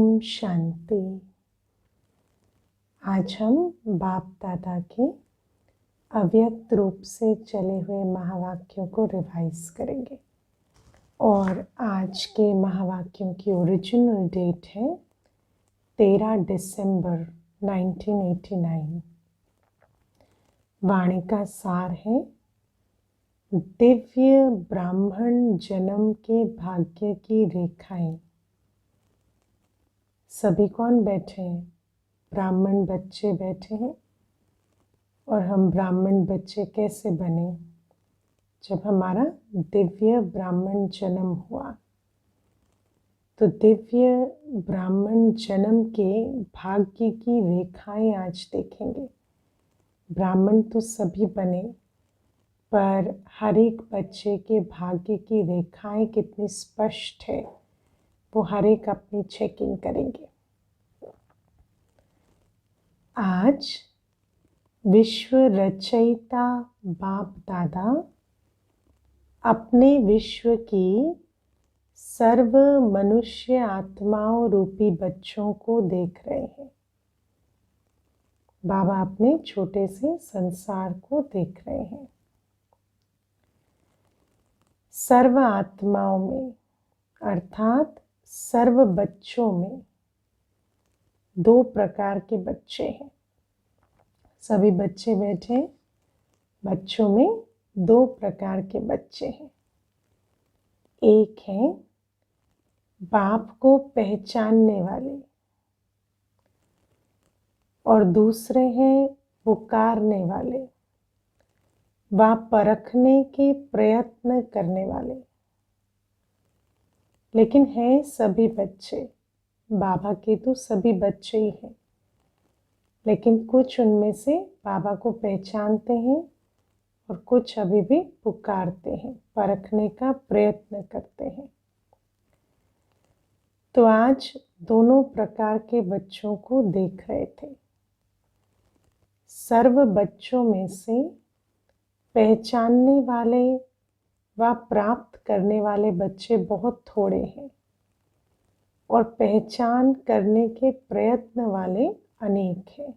ओम शांति। आज हम बाप दादा के अव्यक्त रूप से चले हुए महावाक्यों को रिवाइज करेंगे और आज के महावाक्यों की ओरिजिनल डेट है 13 दिसंबर 1989। वाणी का सार है दिव्य ब्राह्मण जन्म के भाग्य की रेखाएं। सभी कौन बैठे हैं? ब्राह्मण बच्चे बैठे हैं। और हम ब्राह्मण बच्चे कैसे बने? जब हमारा दिव्य ब्राह्मण जन्म हुआ। तो दिव्य ब्राह्मण जन्म के भाग्य की रेखाएं आज देखेंगे। ब्राह्मण तो सभी बने, पर हर एक बच्चे के भाग्य की रेखाएं कितनी स्पष्ट है वो हर एक अपनी चेकिंग करेंगे। आज विश्व रचयिता बाप दादा अपने विश्व की सर्व मनुष्य आत्माओं रूपी बच्चों को देख रहे हैं। बाबा अपने छोटे से संसार को देख रहे हैं। सर्व आत्माओं में अर्थात सर्व बच्चों में दो प्रकार के बच्चे हैं। सभी बच्चे बैठे, बच्चों में दो प्रकार के बच्चे हैं। एक है बाप को पहचानने वाले और दूसरे हैं पुकारने वाले व परखने के प्रयत्न करने वाले। लेकिन हैं सभी बच्चे, बाबा के तो सभी बच्चे ही हैं, लेकिन कुछ उनमें से बाबा को पहचानते हैं और कुछ अभी भी पुकारते हैं, परखने का प्रयत्न करते हैं। तो आज दोनों प्रकार के बच्चों को देख रहे थे। सर्व बच्चों में से पहचानने वाले व प्राप्त करने वाले बच्चे बहुत थोड़े हैं और पहचान करने के प्रयत्न वाले अनेक हैं।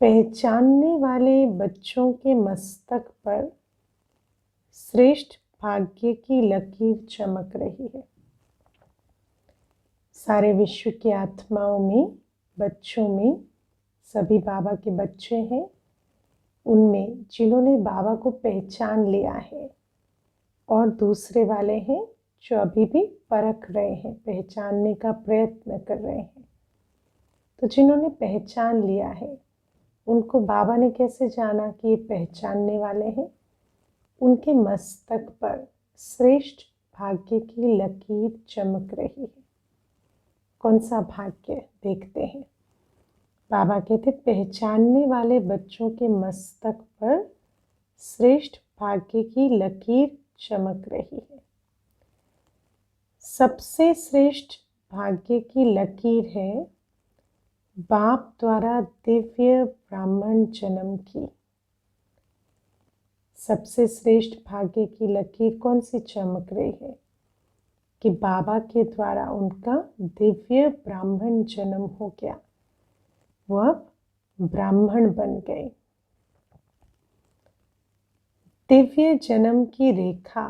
पहचानने वाले बच्चों के मस्तक पर श्रेष्ठ भाग्य की लकीर चमक रही है। सारे विश्व की आत्माओं में, बच्चों में, सभी बाबा के बच्चे हैं। उनमें जिन्होंने बाबा को पहचान लिया है और दूसरे वाले हैं जो अभी भी परख रहे हैं, पहचानने का प्रयत्न कर रहे हैं। तो जिन्होंने पहचान लिया है उनको बाबा ने कैसे जाना कि ये पहचानने वाले हैं? उनके मस्तक पर श्रेष्ठ भाग्य की लकीर चमक रही है। कौन सा भाग्य देखते हैं? बाबा कहते पहचानने वाले बच्चों के मस्तक पर श्रेष्ठ भाग्य की लकीर चमक रही है। सबसे श्रेष्ठ भाग्य की लकीर है बाप द्वारा दिव्य ब्राह्मण जन्म की। सबसे श्रेष्ठ भाग्य की लकीर कौन सी चमक रही है? कि बाबा के द्वारा उनका दिव्य ब्राह्मण जन्म हो गया, वो अब ब्राह्मण बन गए। दिव्य जन्म की रेखा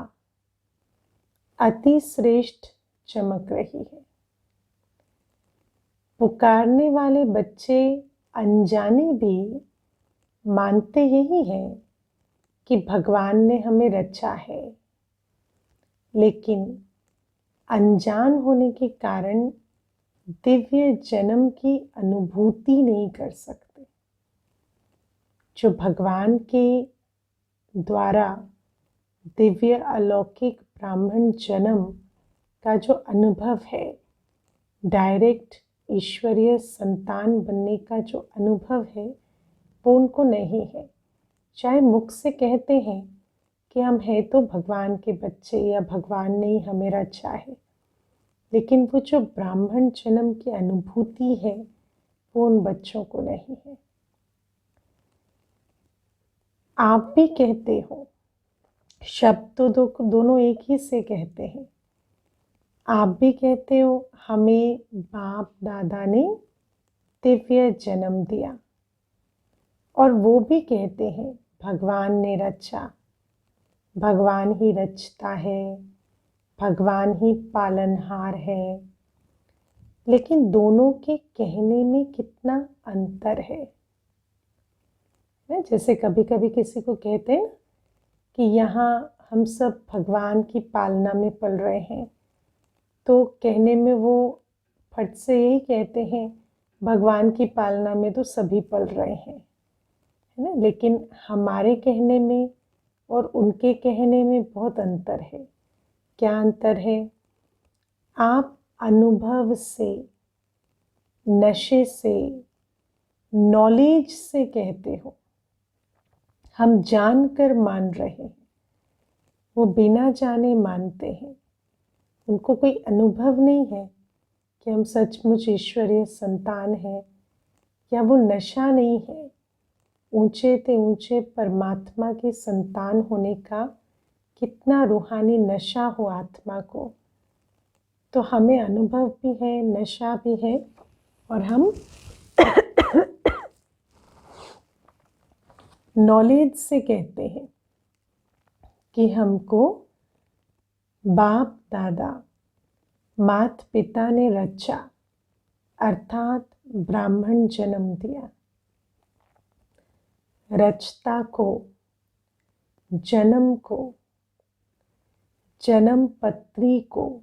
अति श्रेष्ठ चमक रही है। पुकारने वाले बच्चे अनजाने भी मानते यही हैं कि भगवान ने हमें रचा है, लेकिन अनजान होने के कारण दिव्य जन्म की अनुभूति नहीं कर सकते। जो भगवान के द्वारा दिव्य अलौकिक ब्राह्मण जन्म का जो अनुभव है, डायरेक्ट ईश्वरीय संतान बनने का जो अनुभव है, वो उनको नहीं है। चाहे मुख से कहते हैं कि हम हैं तो भगवान के बच्चे या भगवान ने ही हमें रचा है, लेकिन वो जो ब्राह्मण जन्म की अनुभूति है वो उन बच्चों को नहीं है। आप भी कहते हो, शब्द तो दोनों एक ही से कहते हैं, आप भी कहते हो हमें बाप दादा ने दिव्य जन्म दिया, और वो भी कहते हैं भगवान ने रचा, भगवान ही रचता है, भगवान ही पालनहार है। लेकिन दोनों के कहने में कितना अंतर है। जैसे कभी कभी किसी को कहते हैं ना कि यहाँ हम सब भगवान की पालना में पल रहे हैं, तो कहने में वो फट से यही कहते हैं भगवान की पालना में तो सभी पल रहे हैं, है ना। लेकिन हमारे कहने में और उनके कहने में बहुत अंतर है। क्या अंतर है? आप अनुभव से, नशे से, नॉलेज से कहते हो, हम जानकर मान रहे हैं, वो बिना जाने मानते हैं। उनको कोई अनुभव नहीं है कि हम सचमुच ईश्वरीय संतान हैं, या वो नशा नहीं है ऊंचे ते ऊंचे परमात्मा की संतान होने का। कितना रूहानी नशा हो आत्मा को। तो हमें अनुभव भी है, नशा भी है, और हम नॉलेज से कहते हैं कि हमको बाप दादा, माता पिता ने रचा, अर्थात ब्राह्मण जन्म दिया। रचता को, जन्म को, जन्म पत्री को,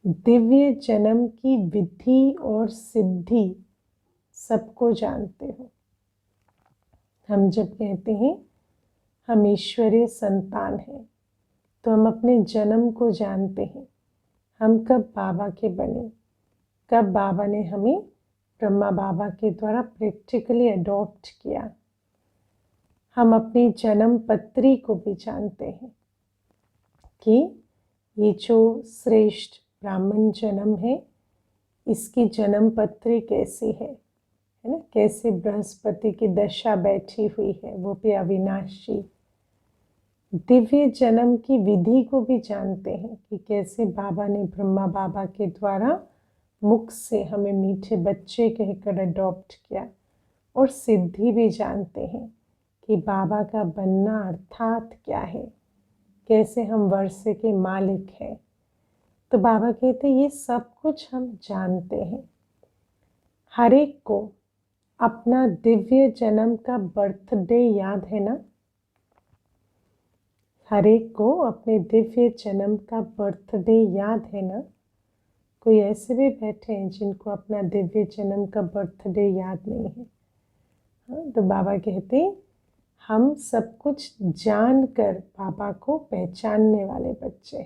दिव्य जन्म की विधि और सिद्धि सबको जानते हो। हम जब कहते हैं हम ईश्वरीय संतान हैं, तो हम अपने जन्म को जानते हैं। हम कब बाबा के बने, कब बाबा ने हमें ब्रह्मा बाबा के द्वारा प्रैक्टिकली अडॉप्ट किया। हम अपनी जन्म पत्री को भी जानते हैं कि ये जो श्रेष्ठ ब्राह्मण जन्म है, इसकी जन्म पत्री कैसी है ना। कैसे बृहस्पति की दशा बैठी हुई है, वो भी अविनाशी। दिव्य जन्म की विधि को भी जानते हैं कि कैसे बाबा ने ब्रह्मा बाबा के द्वारा मुख से हमें मीठे बच्चे कहकर अडॉप्ट किया। और सिद्धि भी जानते हैं कि बाबा का बनना अर्थात क्या है, कैसे हम वर्षे के मालिक हैं। तो बाबा कहते हैं ये सब कुछ हम जानते हैं। हर एक को अपना दिव्य जन्म का बर्थडे याद है ना। हर एक को अपने दिव्य जन्म का बर्थडे याद है ना। कोई ऐसे भी बैठे हैं जिनको अपना दिव्य जन्म का बर्थडे याद नहीं है। हाँ, तो बाबा कहते हैं हम सब कुछ जानकर बाबा को पहचानने वाले बच्चे।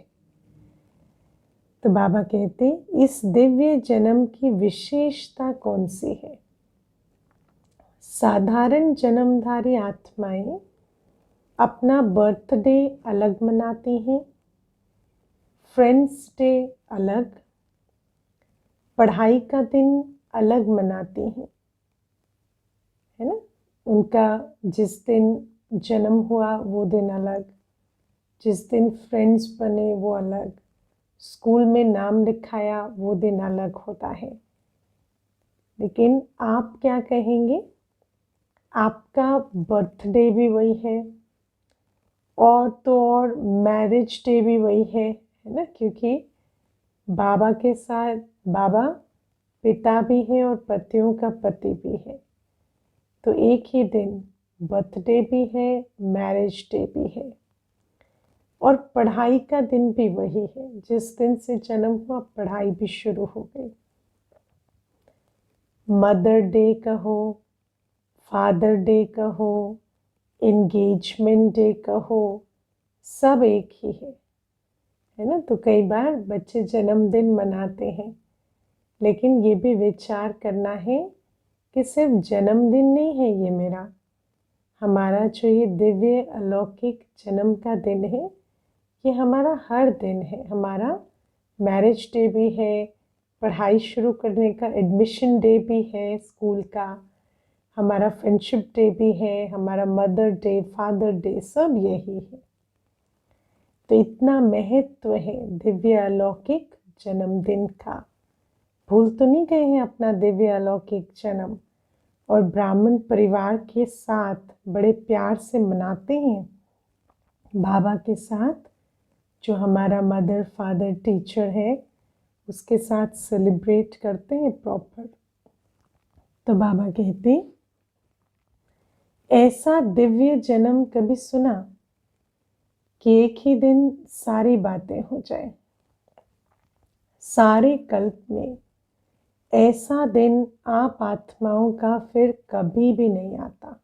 तो बाबा कहते इस दिव्य जन्म की विशेषता कौन सी है? साधारण जन्मधारी आत्माएं अपना बर्थडे अलग मनाती हैं, फ्रेंड्स डे अलग, पढ़ाई का दिन अलग मनाती हैं, है ना। उनका जिस दिन जन्म हुआ वो दिन अलग, जिस दिन फ्रेंड्स बने वो अलग, स्कूल में नाम लिखाया वो दिन अलग होता है। लेकिन आप क्या कहेंगे? आपका बर्थडे भी वही है, और तो और मैरिज डे भी वही है ना। क्योंकि बाबा के साथ बाबा पिता भी है और पतियों का पति भी है। तो एक ही दिन बर्थडे भी है, मैरिज डे भी है, और पढ़ाई का दिन भी वही है। जिस दिन से जन्म हुआ पढ़ाई भी शुरू हो गई। मदर डे कहो, फादर डे कहो, एंगेजमेंट डे कहो, सब एक ही है ना। तो कई बार बच्चे जन्मदिन मनाते हैं, लेकिन ये भी विचार करना है कि सिर्फ जन्मदिन नहीं है ये मेरा। हमारा जो ये दिव्य अलौकिक जन्म का दिन है, ये हमारा हर दिन है। हमारा मैरिज डे भी है, पढ़ाई शुरू करने का एडमिशन डे भी है स्कूल का, हमारा फ्रेंडशिप डे भी है, हमारा मदर डे, फादर डे, सब यही है। तो इतना महत्व है दिव्य अलौकिक जन्मदिन का। भूल तो नहीं गए हैं अपना दिव्य अलौकिक जन्म, और ब्राह्मण परिवार के साथ बड़े प्यार से मनाते हैं, बाबा के साथ जो हमारा मदर फादर टीचर है उसके साथ सेलिब्रेट करते हैं प्रॉपर। तो बाबा कहते ऐसा दिव्य जन्म कभी सुना कि एक ही दिन सारी बातें हो जाए। सारे कल्प में ऐसा दिन आप आत्माओं का फिर कभी भी नहीं आता।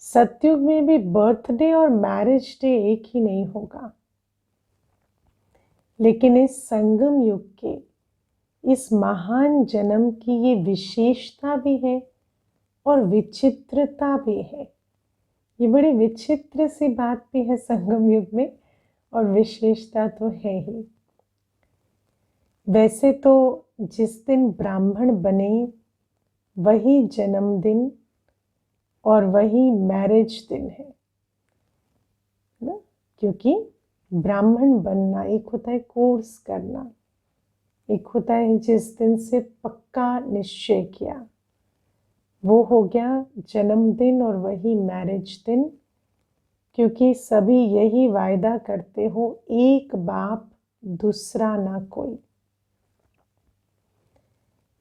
सतयुग में भी बर्थडे और मैरिज डे एक ही नहीं होगा, लेकिन इस संगम युग के इस महान जन्म की ये विशेषता भी है और विचित्रता भी है। ये बड़ी विचित्र सी बात भी है संगम युग में, और विशेषता तो है ही। वैसे तो जिस दिन ब्राह्मण बने वही जन्मदिन और वही मैरिज दिन है ना, क्योंकि ब्राह्मण बनना एक होता है कोर्स करना, एक होता है जिस दिन से पक्का निश्चय किया, वो हो गया जन्मदिन और वही मैरिज दिन। क्योंकि सभी यही वायदा करते हो, एक बाप दूसरा ना कोई।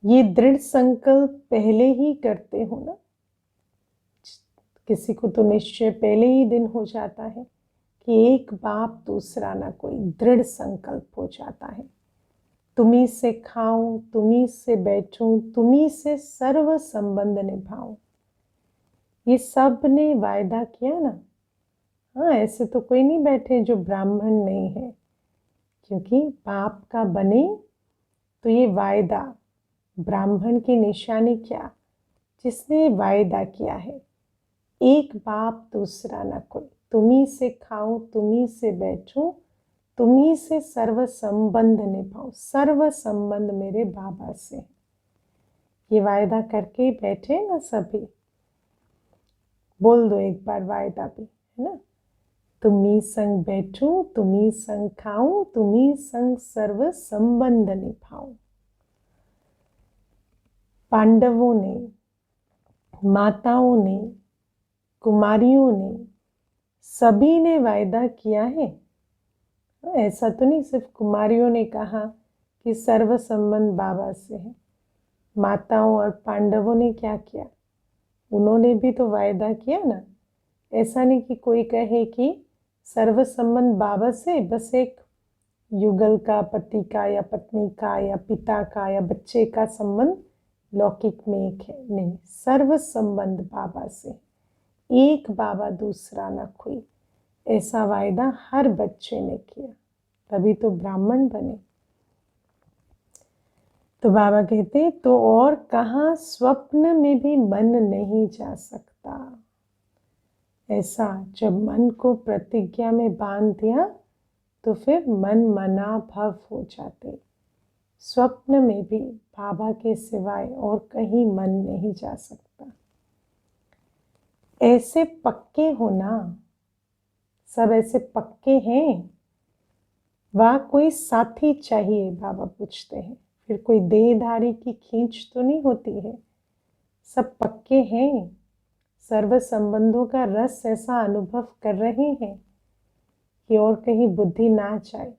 ये दृढ़ संकल्प पहले ही करते हो ना, किसी को तो निश्चय पहले ही दिन हो जाता है कि एक बाप दूसरा ना कोई, दृढ़ संकल्प हो जाता है। तुम्ही से खाऊं, तुम्ही से बैठूं, तुम्ही से सर्व संबंध निभाऊं, ये सब ने वायदा किया ना। हाँ, ऐसे तो कोई नहीं बैठे जो ब्राह्मण नहीं है, क्योंकि बाप का बने तो ये वायदा, ब्राह्मण की निशानी क्या, जिसने वायदा किया है एक बाप दूसरा ना कोई, तुम्ही से खाऊं, तुम्ही से बैठूं, तुम्ही से सर्व संबंध निभाऊं। सर्व संबंध मेरे बाबा से, ये वायदा करके बैठे ना सभी। बोल दो एक बार वायदा भी, है ना। तुम्ही संग बैठूं, तुम्ही संग खाऊं, तुम्ही संग सर्व संबंध निभाऊं। पांडवों ने, माताओं ने, कुमारियों ने, सभी ने वायदा किया है। ऐसा तो नहीं सिर्फ कुमारियों ने कहा कि सर्व संबंध बाबा से है। माताओं और पांडवों ने क्या किया, उन्होंने भी तो वायदा किया ना। ऐसा नहीं कि कोई कहे कि सर्व संबंध बाबा से बस एक युगल का, पति का या पत्नी का या पिता का या बच्चे का संबंध लौकिक में एक है, नहीं, सर्व संबंध बाबा से, एक बाबा दूसरा ना कोई। ऐसा वायदा हर बच्चे ने किया, तभी तो ब्राह्मण बने। तो बाबा कहते तो और कहाँ स्वप्न में भी मन नहीं जा सकता। ऐसा जब मन को प्रतिज्ञा में बांध दिया तो फिर मन मना भव हो जाते। स्वप्न में भी बाबा के सिवाय और कहीं मन नहीं जा सकता। ऐसे पक्के हो ना, सब ऐसे पक्के हैं। वह कोई साथी चाहिए, बाबा पूछते हैं, फिर कोई देहधारी की खींच तो नहीं होती है। सब पक्के हैं, सर्व संबंधों का रस ऐसा अनुभव कर रहे हैं कि और कहीं बुद्धि ना जाए।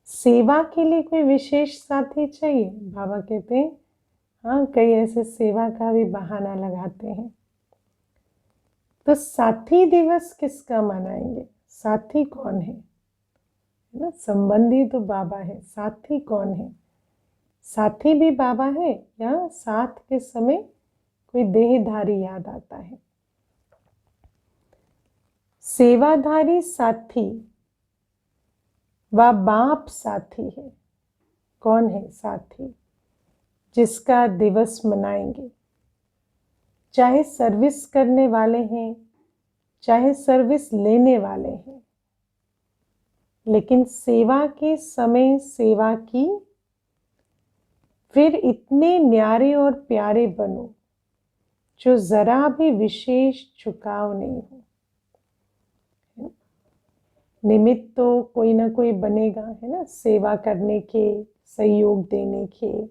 सेवा के लिए कोई विशेष साथी चाहिए, बाबा कहते हैं हाँ, कई ऐसे सेवा का भी बहाना लगाते हैं। तो साथी दिवस किसका मनाएंगे, साथी कौन है ना। संबंधी तो बाबा है, साथी कौन है। साथी भी बाबा है या साथ के समय कोई देहधारी याद आता है। सेवाधारी साथी व बाप साथी है। कौन है साथी जिसका दिवस मनाएंगे, चाहे सर्विस करने वाले हैं चाहे सर्विस लेने वाले हैं, लेकिन सेवा के समय सेवा की, फिर इतने न्यारे और प्यारे बनो जो जरा भी विशेष झुकाव नहीं हो। निमित्त तो कोई ना कोई बनेगा, है ना, सेवा करने के, सहयोग देने के।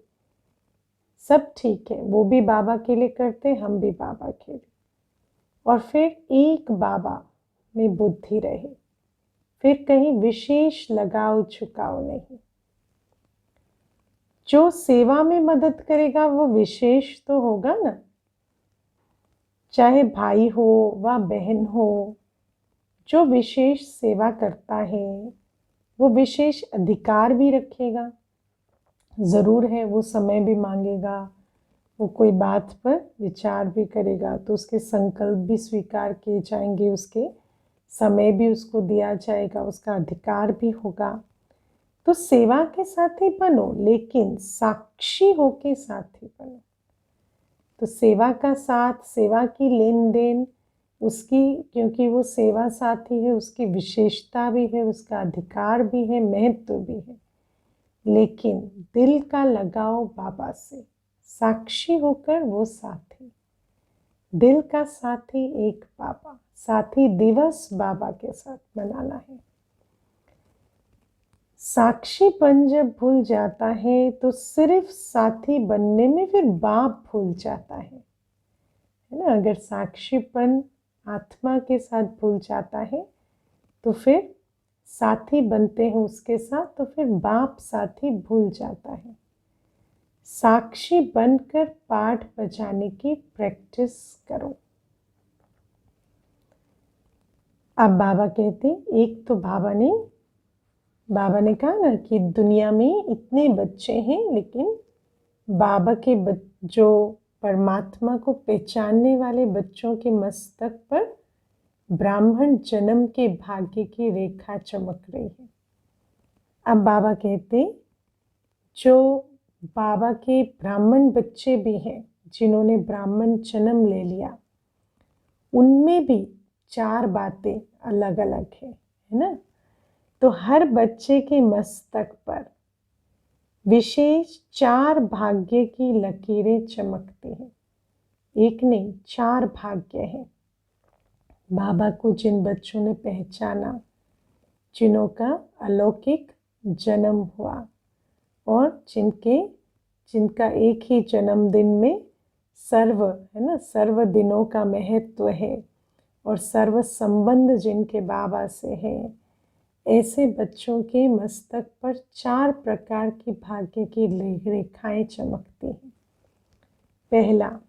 सब ठीक है, वो भी बाबा के लिए करते, हम भी बाबा के लिए। और फिर एक बाबा में बुद्धि रहे, फिर कहीं विशेष लगाव झुकाव नहीं। जो सेवा में मदद करेगा वो विशेष तो होगा ना, चाहे भाई हो व बहन हो। जो विशेष सेवा करता है वो विशेष अधिकार भी रखेगा। ज़रूर है, वो समय भी मांगेगा, वो कोई बात पर विचार भी करेगा, तो उसके संकल्प भी स्वीकार किए जाएंगे, उसके समय भी उसको दिया जाएगा, उसका अधिकार भी होगा। तो सेवा के साथी बनो, लेकिन साक्षी होके साथी बनो। तो सेवा का साथ, सेवा की लेन देन उसकी, क्योंकि वो सेवा साथी है, उसकी विशेषता भी है, उसका अधिकार भी है, महत्व भी है। लेकिन दिल का लगाव बाबा से, साक्षी होकर वो साथी, दिल का साथी एक बाबा। साथी दिवस बाबा के साथ मनाना है। साक्षीपन जब भूल जाता है तो सिर्फ साथी बनने में फिर बाप भूल जाता है ना। अगर साक्षीपन आत्मा के साथ भूल जाता है तो फिर साथी बनते हैं उसके साथ, तो फिर बाप साथी भूल जाता है। साक्षी बनकर पाठ बजाने की प्रैक्टिस करो। अब बाबा कहते, एक तो बाबा ने कहा ना कि दुनिया में इतने बच्चे हैं, लेकिन बाबा के जो परमात्मा को पहचानने वाले बच्चों के मस्तक पर ब्राह्मण जन्म के भाग्य की रेखा चमक रही है। अब बाबा कहते, जो बाबा के ब्राह्मण बच्चे भी हैं, जिन्होंने ब्राह्मण जन्म ले लिया, उनमें भी 4 बातें अलग अलग है ना। तो हर बच्चे के मस्तक पर विशेष 4 भाग्य की लकीरें चमकती हैं। एक नहीं, 4 भाग्य हैं। बाबा को जिन बच्चों ने पहचाना, जिन्हों का अलौकिक जन्म हुआ, और जिनका एक ही जन्मदिन में सर्व, है ना, सर्व दिनों का महत्व है, और सर्व संबंध जिनके बाबा से है, ऐसे बच्चों के मस्तक पर 4 प्रकार की भाग्य की रेखाएं चमकती हैं। पहला,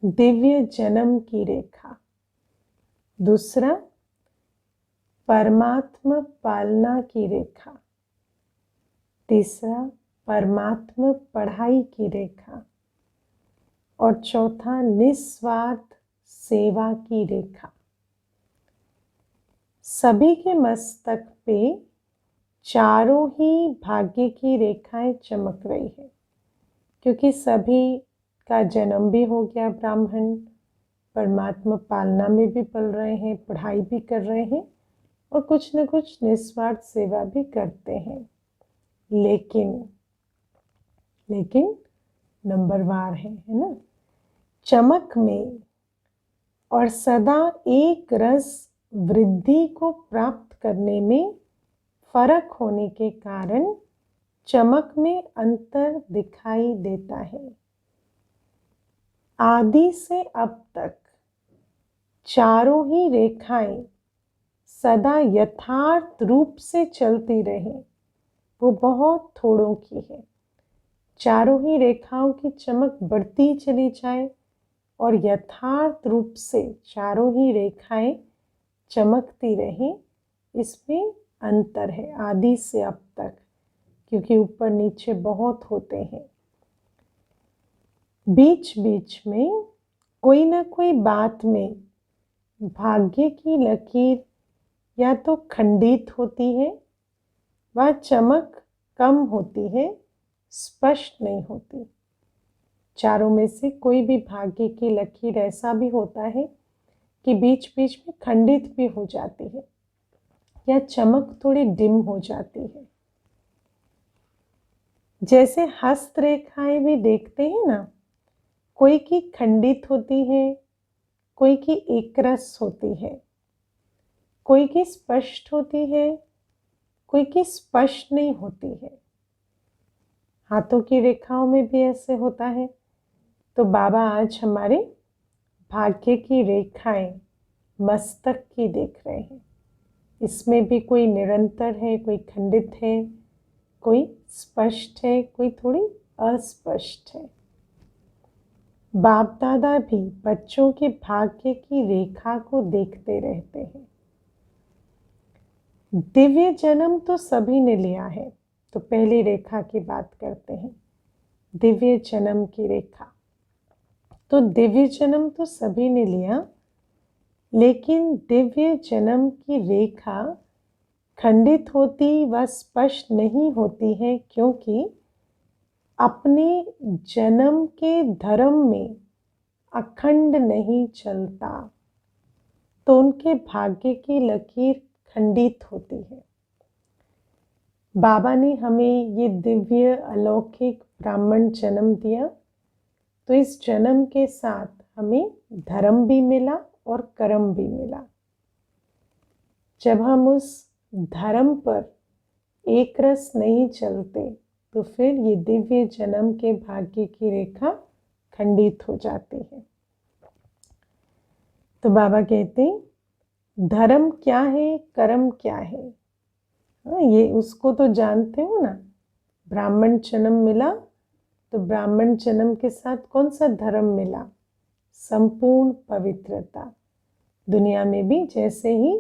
दिव्य जन्म की रेखा। दूसरा, परमात्मा पालना की रेखा। तीसरा, परमात्मा पढ़ाई की रेखा। और चौथा, निस्वार्थ सेवा की रेखा। सभी के मस्तक पे चारों ही भाग्य की रेखाएं चमक रही है, क्योंकि सभी का जन्म भी हो गया ब्राह्मण, परमात्मा पालना में भी पल रहे हैं, पढ़ाई भी कर रहे हैं, और कुछ न कुछ निस्वार्थ सेवा भी करते हैं। लेकिन नंबरवार है ना। चमक में और सदा एक रस वृद्धि को प्राप्त करने में फर्क होने के कारण चमक में अंतर दिखाई देता है। आदि से अब तक चारों ही रेखाएं सदा यथार्थ रूप से चलती रहे, वो बहुत थोड़ों की है। चारों ही रेखाओं की चमक बढ़ती चली जाए और यथार्थ रूप से चारों ही रेखाएं चमकती रहें, इसमें अंतर है आदि से अब तक, क्योंकि ऊपर नीचे बहुत होते हैं। बीच बीच में कोई ना कोई बात में भाग्य की लकीर या तो खंडित होती है, वह चमक कम होती है, स्पष्ट नहीं होती। चारों में से कोई भी भाग्य की लकीर ऐसा भी होता है कि बीच बीच में खंडित भी हो जाती है, या चमक थोड़ी डिम हो जाती है। जैसे हस्तरेखाएं भी देखते हैं ना, कोई की खंडित होती है, कोई की एकरस होती है। कोई की स्पष्ट होती है, कोई की स्पष्ट नहीं होती है। हाथों की रेखाओं में भी ऐसे होता है। तो बाबा आज हमारे भाग्य की रेखाएं मस्तक की देख रहे हैं। इसमें भी कोई निरंतर है, कोई खंडित है, कोई स्पष्ट है, कोई थोड़ी अस्पष्ट है। बाप दादा भी बच्चों के भाग्य की रेखा को देखते रहते हैं। दिव्य जन्म तो सभी ने लिया है। तो पहली रेखा की बात करते हैं, दिव्य जन्म की रेखा। तो दिव्य जन्म तो सभी ने लिया, लेकिन दिव्य जन्म की रेखा खंडित होती व स्पष्ट नहीं होती है, क्योंकि अपने जन्म के धर्म में अखंड नहीं चलता, तो उनके भाग्य की लकीर खंडित होती है। बाबा ने हमें ये दिव्य अलौकिक ब्राह्मण जन्म दिया, तो इस जन्म के साथ हमें धर्म भी मिला और कर्म भी मिला। जब हम उस धर्म पर एक रस नहीं चलते, तो फिर ये दिव्य जन्म के भाग्य की रेखा खंडित हो जाती है। तो बाबा कहते धर्म क्या है, कर्म क्या है। ये उसको तो जानते हो ना। ब्राह्मण जन्म मिला, तो ब्राह्मण जन्म के साथ कौन सा धर्म मिला? संपूर्ण पवित्रता। दुनिया में भी जैसे ही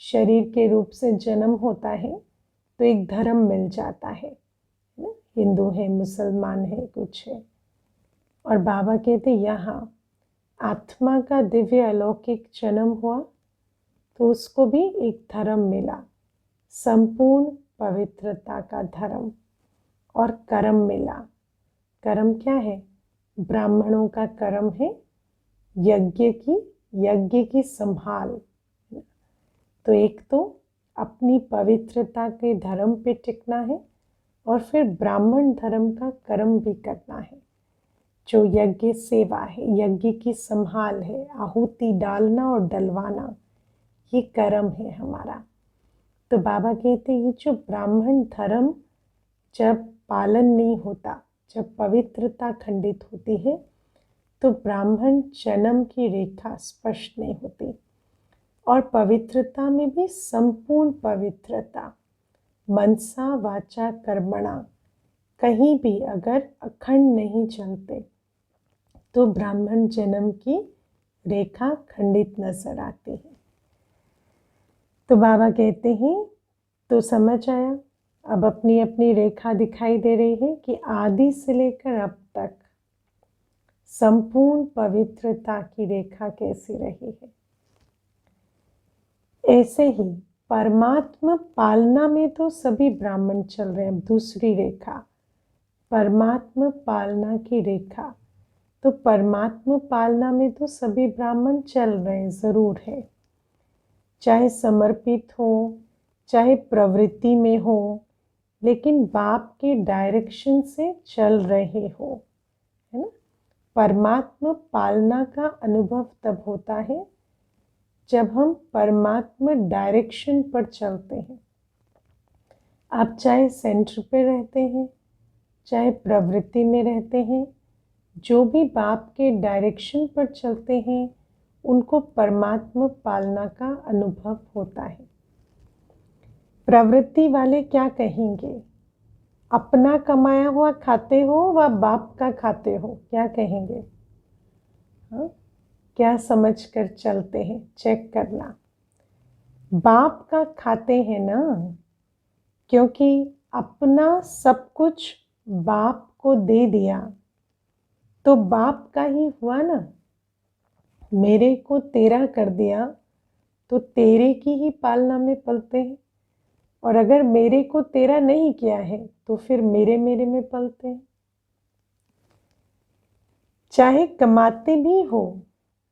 शरीर के रूप से जन्म होता है, तो एक धर्म मिल जाता है ना। हिंदू है, मुसलमान है, कुछ है। और बाबा कहते यहाँ आत्मा का दिव्य अलौकिक जन्म हुआ, तो उसको भी एक धर्म मिला, संपूर्ण पवित्रता का धर्म। और कर्म मिला। कर्म क्या है? ब्राह्मणों का कर्म है यज्ञ की संभाल। तो एक तो अपनी पवित्रता के धर्म पे टिकना है, और फिर ब्राह्मण धर्म का कर्म भी करना है, जो यज्ञ सेवा है, यज्ञ की संभाल है, आहुति डालना और डलवाना, ये कर्म है हमारा। तो बाबा कहते ये जो ब्राह्मण धर्म जब पालन नहीं होता, जब पवित्रता खंडित होती है, तो ब्राह्मण जन्म की रेखा स्पष्ट नहीं होती। और पवित्रता में भी संपूर्ण पवित्रता, मनसा वाचा कर्मणा, कहीं भी अगर अखंड नहीं चलते, तो ब्राह्मण जन्म की रेखा खंडित नजर आती है। तो बाबा कहते हैं तो समझ आया। अब अपनी अपनी रेखा दिखाई दे रही है कि आदि से लेकर अब तक संपूर्ण पवित्रता की रेखा कैसी रही है। ऐसे ही परमात्मा पालना में तो सभी ब्राह्मण चल रहे हैं। दूसरी रेखा परमात्मा पालना की रेखा, तो परमात्मा पालना में तो सभी ब्राह्मण चल रहे हैं, जरूर है। चाहे समर्पित हो, चाहे प्रवृत्ति में हो, लेकिन बाप के डायरेक्शन से चल रहे हो, है ना। परमात्मा पालना का अनुभव तब होता है जब हम परमात्मा डायरेक्शन पर चलते हैं। आप चाहे सेंटर पे रहते हैं, चाहे प्रवृत्ति में रहते हैं, जो भी बाप के डायरेक्शन पर चलते हैं, उनको परमात्मा पालना का अनुभव होता है। प्रवृत्ति वाले क्या कहेंगे? अपना कमाया हुआ खाते हो व बाप का खाते हो, क्या कहेंगे? हाँ, क्या समझ कर चलते हैं? चेक करना। बाप का खाते हैं ना, क्योंकि अपना सब कुछ बाप को दे दिया, तो बाप का ही हुआ ना। मेरे को तेरा कर दिया, तो तेरे की ही पालना में पलते हैं। और अगर मेरे को तेरा नहीं किया है, तो फिर मेरे में पलते हैं। चाहे कमाते भी हो,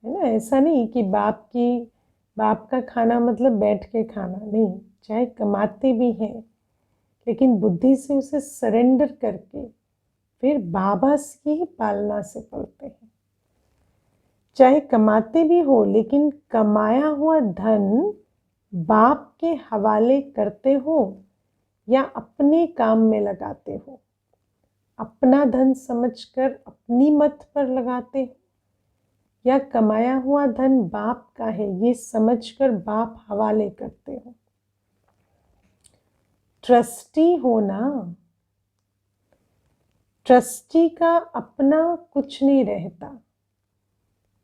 है ना। ऐसा नहीं कि बाप का खाना मतलब बैठ के खाना नहीं। चाहे कमाते भी हैं, लेकिन बुद्धि से उसे सरेंडर करके फिर बाबा की ही पालना से पलते हैं। चाहे कमाते भी हो, लेकिन कमाया हुआ धन बाप के हवाले करते हो या अपने काम में लगाते हो? अपना धन समझकर अपनी मत पर लगाते हो या कमाया हुआ धन बाप का है ये समझकर बाप हवाले करते हो? ट्रस्टी हो ना। ट्रस्टी का अपना कुछ नहीं रहता,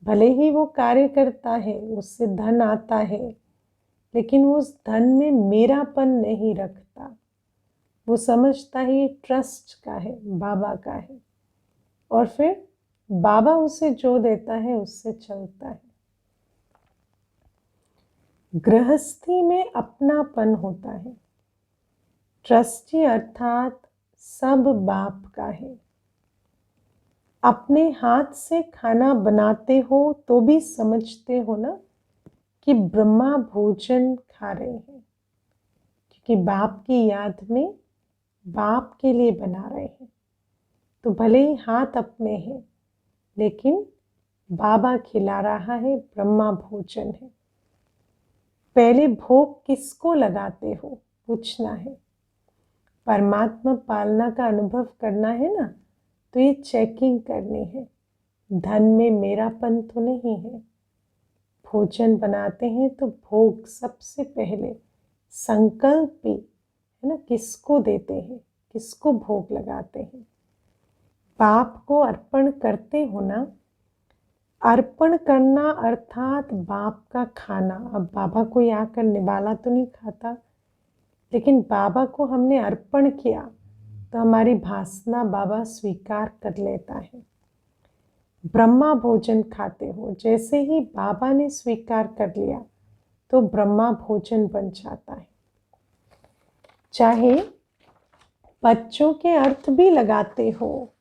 भले ही वो कार्य करता है, उससे धन आता है, लेकिन वो उस धन में मेरापन नहीं रखता। वो समझता है ये ट्रस्ट का है, बाबा का है, और फिर बाबा उसे जो देता है उससे चलता है। गृहस्थी में अपनापन होता है। ट्रस्टी अर्थात सब बाप का है। अपने हाथ से खाना बनाते हो तो भी समझते हो ना कि ब्रह्मा भोजन खा रहे हैं, क्योंकि बाप की याद में बाप के लिए बना रहे हैं। तो भले ही हाथ अपने हैं, लेकिन बाबा खिला रहा है, ब्रह्मा भोजन है। पहले भोग किसको लगाते हो पूछना है। परमात्मा पालना का अनुभव करना है ना, तो ये चेकिंग करनी है, धन में मेरापन तो नहीं है। भोजन बनाते हैं तो भोग सबसे पहले संकल्प भी है ना, किसको देते हैं, किसको भोग लगाते हैं? बाप को अर्पण करते हो ना। अर्पण करना अर्थात बाप का खाना। अब बाबा कोई आकर निवाला तो नहीं खाता, लेकिन बाबा को हमने अर्पण किया तो हमारी भासना बाबा स्वीकार कर लेता है। ब्रह्मा भोजन खाते हो, जैसे ही बाबा ने स्वीकार कर लिया तो ब्रह्मा भोजन बन जाता है। चाहे बच्चों के अर्थ भी लगाते हो,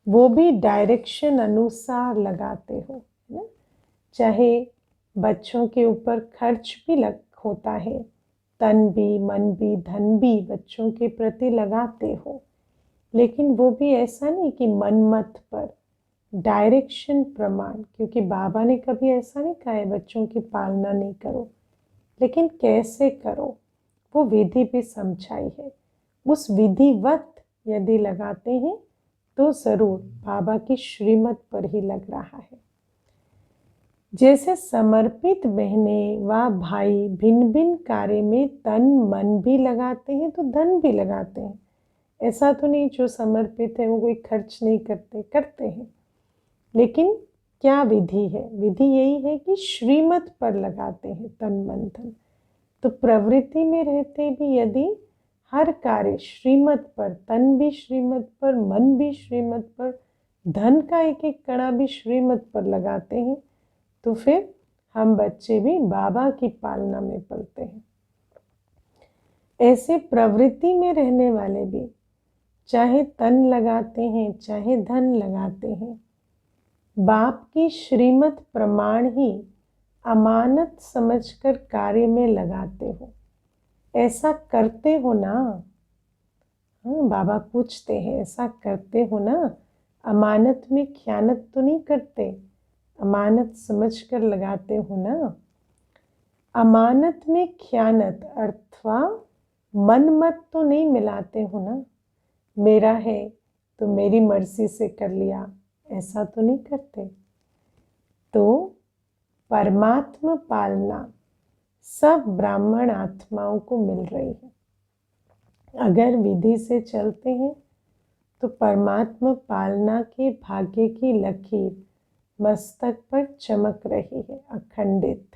वो भी डायरेक्शन अनुसार लगाते हो, है ना। चाहे बच्चों के ऊपर खर्च भी होता है, तन भी मन भी धन भी बच्चों के प्रति लगाते हो, लेकिन वो भी ऐसा नहीं कि मन मत पर, डायरेक्शन प्रमाण। क्योंकि बाबा ने कभी ऐसा नहीं कहा है बच्चों की पालना नहीं करो, लेकिन कैसे करो वो विधि भी समझाई है। उस विधिवत यदि लगाते हैं तो जरूर बाबा की श्रीमत पर ही लग रहा है। जैसे समर्पित बहनें व भाई भिन्न भिन्न कार्य में तन मन भी लगाते हैं तो धन भी लगाते हैं। ऐसा तो नहीं जो समर्पित है वो कोई खर्च नहीं करते, करते हैं, लेकिन क्या विधि है? विधि यही है कि श्रीमत पर लगाते हैं तन मन धन। तो प्रवृत्ति में रहते भी यदि हर कार्य श्रीमत पर, तन भी श्रीमत पर, मन भी श्रीमत पर, धन का एक एक कणा भी श्रीमत पर लगाते हैं, तो फिर हम बच्चे भी बाबा की पालना में पलते हैं। ऐसे प्रवृत्ति में रहने वाले भी चाहे तन लगाते हैं चाहे धन लगाते हैं, बाप की श्रीमत प्रमाण ही अमानत समझकर कार्य में लगाते हो। ऐसा करते हो ना? हाँ, बाबा पूछते हैं ऐसा करते हो ना? अमानत में खयानत तो नहीं करते, अमानत समझकर लगाते हो ना? अमानत में खयानत अथवा मन मत तो नहीं मिलाते हो ना? मेरा है तो मेरी मर्जी से कर लिया, ऐसा तो नहीं करते। तो परमात्मा पालना सब ब्राह्मण आत्माओं को मिल रही है। अगर विधि से चलते हैं तो परमात्मा पालना के भाग्य की लकीर मस्तक पर चमक रही है, अखंडित।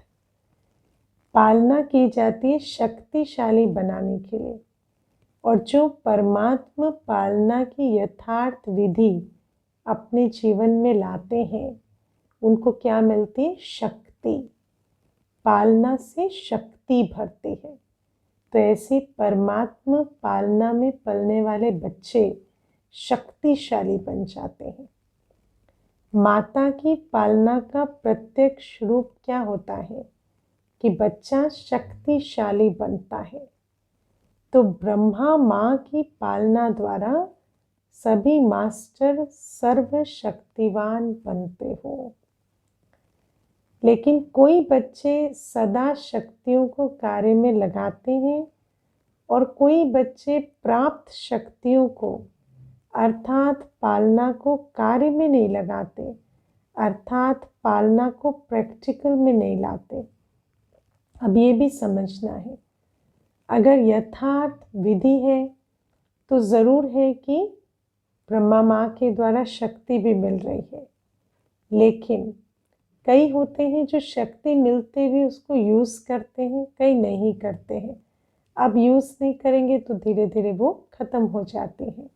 पालना की जाती है शक्तिशाली बनाने के लिए, और जो परमात्मा पालना की यथार्थ विधि अपने जीवन में लाते हैं उनको क्या मिलती है? शक्ति। पालना से शक्ति भरती है। तो ऐसी परमात्मा पालना में पलने वाले बच्चे शक्तिशाली बन जाते हैं। माता की पालना का प्रत्यक्ष रूप क्या होता है कि बच्चा शक्तिशाली बनता है। तो ब्रह्मा माँ की पालना द्वारा सभी मास्टर सर्वशक्तिवान बनते हो। लेकिन कोई बच्चे सदा शक्तियों को कार्य में लगाते हैं और कोई बच्चे प्राप्त शक्तियों को अर्थात पालना को कार्य में नहीं लगाते, अर्थात पालना को प्रैक्टिकल में नहीं लाते। अब ये भी समझना है, अगर यथार्थ विधि है तो ज़रूर है कि ब्रह्मा माँ के द्वारा शक्ति भी मिल रही है, लेकिन कई होते हैं जो शक्ति मिलते भी उसको यूज़ करते हैं, कई नहीं करते हैं। अब यूज़ नहीं करेंगे तो धीरे धीरे वो ख़त्म हो जाती हैं।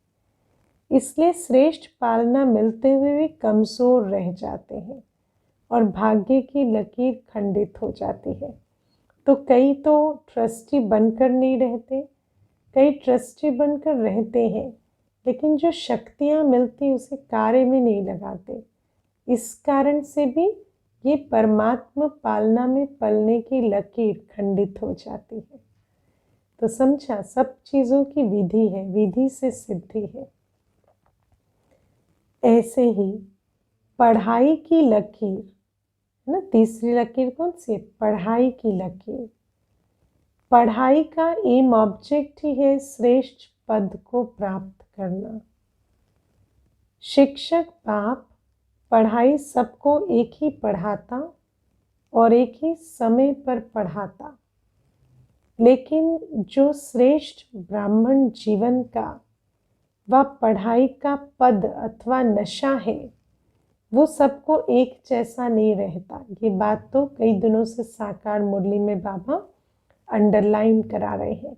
इसलिए श्रेष्ठ पालना मिलते हुए भी कमज़ोर रह जाते हैं और भाग्य की लकीर खंडित हो जाती है। तो कई तो ट्रस्टी बनकर नहीं रहते, कई ट्रस्टी बनकर रहते हैं, लेकिन जो शक्तियाँ मिलती उसे कार्य में नहीं लगाते। इस कारण से भी ये परमात्मा पालना में पलने की लकीर खंडित हो जाती है। तो समझा, सब चीज़ों की विधि है, विधि से सिद्धि है। ऐसे ही पढ़ाई की लकीर है ना, तीसरी लकीर कौन सी है? पढ़ाई की लकीर। पढ़ाई का एम ऑब्जेक्ट ही है श्रेष्ठ पद को प्राप्त करना। शिक्षक बाप पढ़ाई सबको एक ही पढ़ाता और एक ही समय पर पढ़ाता, लेकिन जो श्रेष्ठ ब्राह्मण जीवन का वह पढ़ाई का पद अथवा नशा है वो सबको एक जैसा नहीं रहता। ये बात तो कई दिनों से साकार मुरली में बाबा अंडरलाइन करा रहे हैं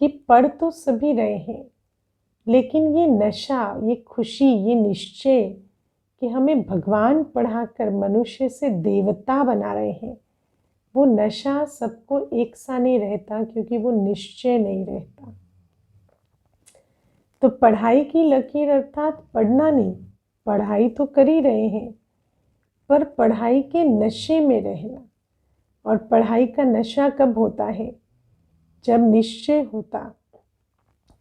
कि पढ़ तो सभी रहे हैं, लेकिन ये नशा, ये खुशी, ये निश्चय कि हमें भगवान पढ़ाकर मनुष्य से देवता बना रहे हैं, वो नशा सबको एक सा नहीं रहता, क्योंकि वो निश्चय नहीं रहता। तो पढ़ाई की लकीर अर्थात पढ़ना नहीं, पढ़ाई तो कर ही रहे हैं, पर पढ़ाई के नशे में रहना। और पढ़ाई का नशा कब होता है? जब निश्चय होता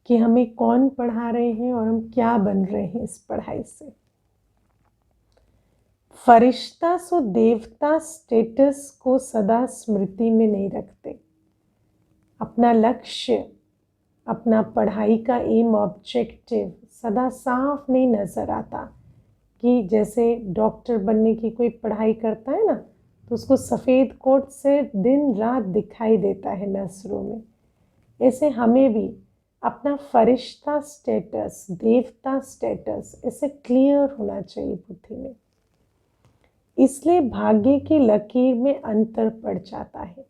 कि हमें कौन पढ़ा रहे हैं और हम क्या बन रहे हैं इस पढ़ाई से। फरिश्ता सो देवता स्टेटस को सदा स्मृति में नहीं रखते। अपना लक्ष्य, अपना पढ़ाई का एम ऑब्जेक्टिव सदा साफ नहीं नज़र आता। कि जैसे डॉक्टर बनने की कोई पढ़ाई करता है ना, तो उसको सफ़ेद कोट से दिन रात दिखाई देता है नज़रों में। ऐसे हमें भी अपना फरिश्ता स्टेटस, देवता स्टेटस ऐसे क्लियर होना चाहिए बुद्धि में। इसलिए भाग्य की लकीर में अंतर पड़ जाता है।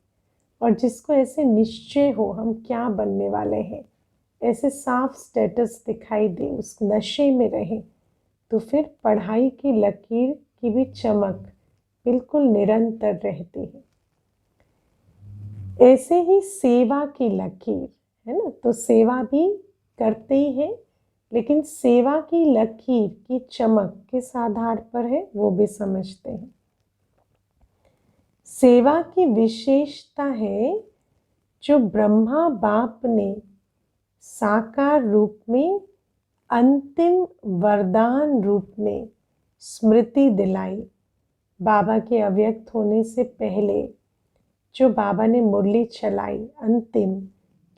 और जिसको ऐसे निश्चय हो हम क्या बनने वाले हैं, ऐसे साफ स्टेटस दिखाई दे, उस नशे में रहे, तो फिर पढ़ाई की लकीर की भी चमक बिल्कुल निरंतर रहती है। ऐसे ही सेवा की लकीर है ना, तो सेवा भी करते ही हैं, लेकिन सेवा की लकीर की चमक किस आधार पर है वो भी समझते हैं। सेवा की विशेषता है जो ब्रह्मा बाप ने साकार रूप में, अंतिम वरदान रूप में स्मृति दिलाई। बाबा के अव्यक्त होने से पहले जो बाबा ने मुरली चलाई, अंतिम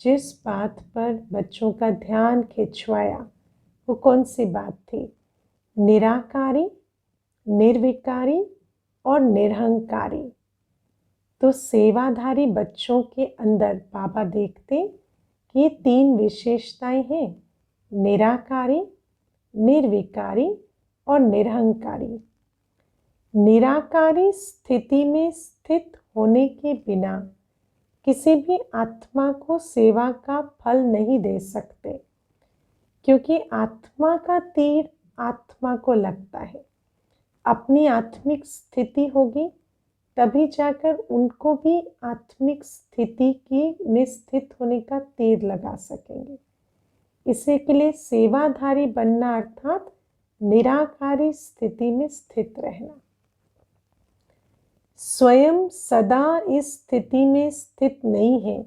जिस बात पर बच्चों का ध्यान खिंचवाया, वो कौन सी बात थी? निराकारी, निर्विकारी और निरहंकारी। तो सेवाधारी बच्चों के अंदर बाबा देखते कि ये तीन विशेषताएं हैं, निराकारी, निर्विकारी और निरहंकारी। निराकारी स्थिति में स्थित होने के बिना किसी भी आत्मा को सेवा का फल नहीं दे सकते, क्योंकि आत्मा का तीर आत्मा को लगता है। अपनी आत्मिक स्थिति होगी तभी जाकर उनको भी आत्मिक स्थिति की में स्थित होने का तीर लगा सकेंगे। इसी के लिए सेवाधारी बनना अर्थात निराकारी स्थिति में स्थित रहना। स्वयं सदा इस स्थिति में स्थित नहीं है।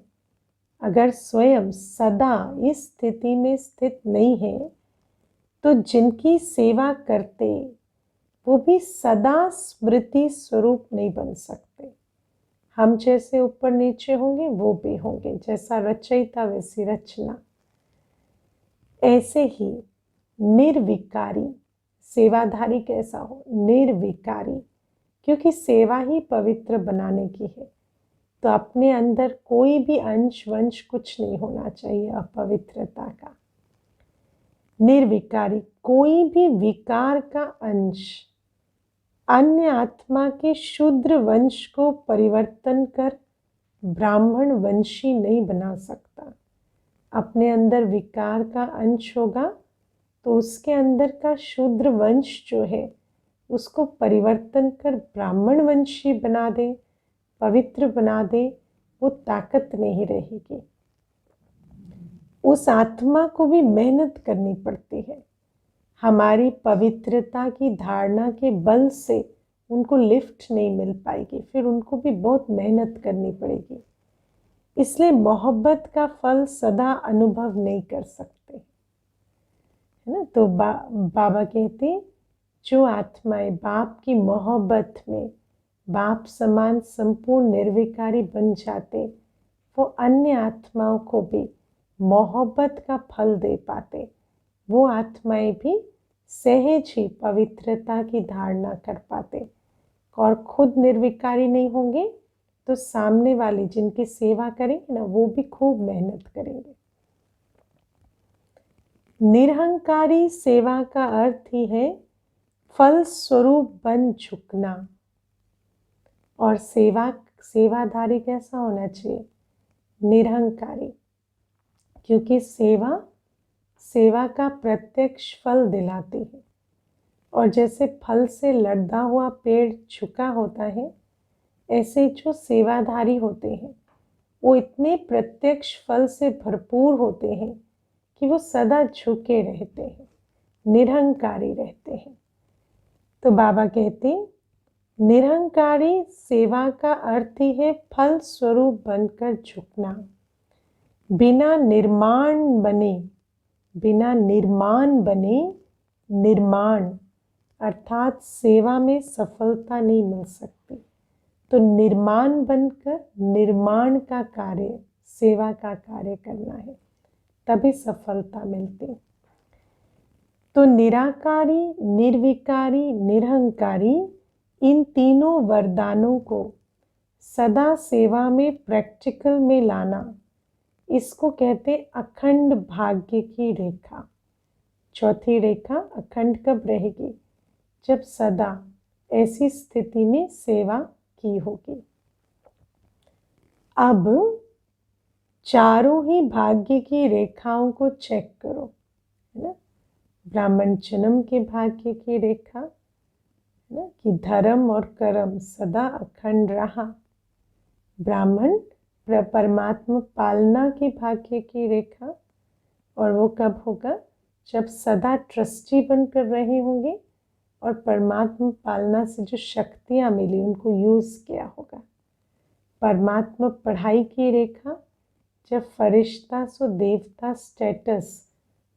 अगर स्वयं सदा इस स्थिति में स्थित नहीं है तो जिनकी सेवा करते वो भी सदा स्मृति स्वरूप नहीं बन सकते। हम जैसे ऊपर नीचे होंगे वो भी होंगे, जैसा रचयिता वैसी रचना। ऐसे ही निर्विकारी सेवाधारी कैसा हो? निर्विकारी, क्योंकि सेवा ही पवित्र बनाने की है। तो अपने अंदर कोई भी अंश वंश कुछ नहीं होना चाहिए अपवित्रता का। निर्विकारी, कोई भी विकार का अंश अन्य आत्मा के शूद्र वंश को परिवर्तन कर ब्राह्मण वंशी नहीं बना सकता। अपने अंदर विकार का अंश होगा तो उसके अंदर का शूद्र वंश जो है उसको परिवर्तन कर ब्राह्मण वंशी बना दे, पवित्र बना दे, वो ताकत नहीं रहेगी। उस आत्मा को भी मेहनत करनी पड़ती है। हमारी पवित्रता की धारणा के बल से उनको लिफ्ट नहीं मिल पाएगी, फिर उनको भी बहुत मेहनत करनी पड़ेगी। इसलिए मोहब्बत का फल सदा अनुभव नहीं कर सकते, है ना। तो बाबा कहते जो आत्माएं बाप की मोहब्बत में बाप समान संपूर्ण निर्विकारी बन जाते, वो अन्य आत्माओं को भी मोहब्बत का फल दे पाते। वो आत्माएं भी सहज ही पवित्रता की धारणा कर पाते और खुद निर्विकारी नहीं होंगे तो सामने वाले जिनकी सेवा करेंगे ना वो भी खूब मेहनत करेंगे। निरहंकारी सेवा का अर्थ ही है फल स्वरूप बन झुकना। और सेवाधारी कैसा होना चाहिए? निरहंकारी, क्योंकि सेवा का प्रत्यक्ष फल दिलाती है। और जैसे फल से लदा हुआ पेड़ झुका होता है, ऐसे जो सेवाधारी होते हैं वो इतने प्रत्यक्ष फल से भरपूर होते हैं कि वो सदा झुके रहते हैं, निरहंकारी रहते हैं। तो बाबा कहते निरहंकारी सेवा का अर्थ ही है फल स्वरूप बनकर झुकना, बिना निर्माण बने निर्माण, अर्थात सेवा में सफलता नहीं मिल सकती। तो निर्माण बनकर निर्माण का कार्य, सेवा का कार्य करना है, तभी सफलता मिलती। तो निराकारी, निर्विकारी, निरहंकारी, इन तीनों वरदानों को सदा सेवा में प्रैक्टिकल में लाना, इसको कहते अखंड भाग्य की रेखा। चौथी रेखा अखंड कब रहेगी? जब सदा ऐसी स्थिति में सेवा की होगी। अब चारों ही भाग्य की रेखाओं को चेक करो, है ना। ब्राह्मण जन्म के भाग्य की रेखा, है ना, कि धर्म और कर्म सदा अखंड रहा। ब्राह्मण परमात्मा पालना की भाग्य की रेखा, और वो कब होगा? जब सदा ट्रस्टी बनकर रहे होंगे और परमात्मा पालना से जो शक्तियाँ मिली उनको यूज़ किया होगा। परमात्मा पढ़ाई की रेखा, जब फरिश्ता सो देवता स्टेटस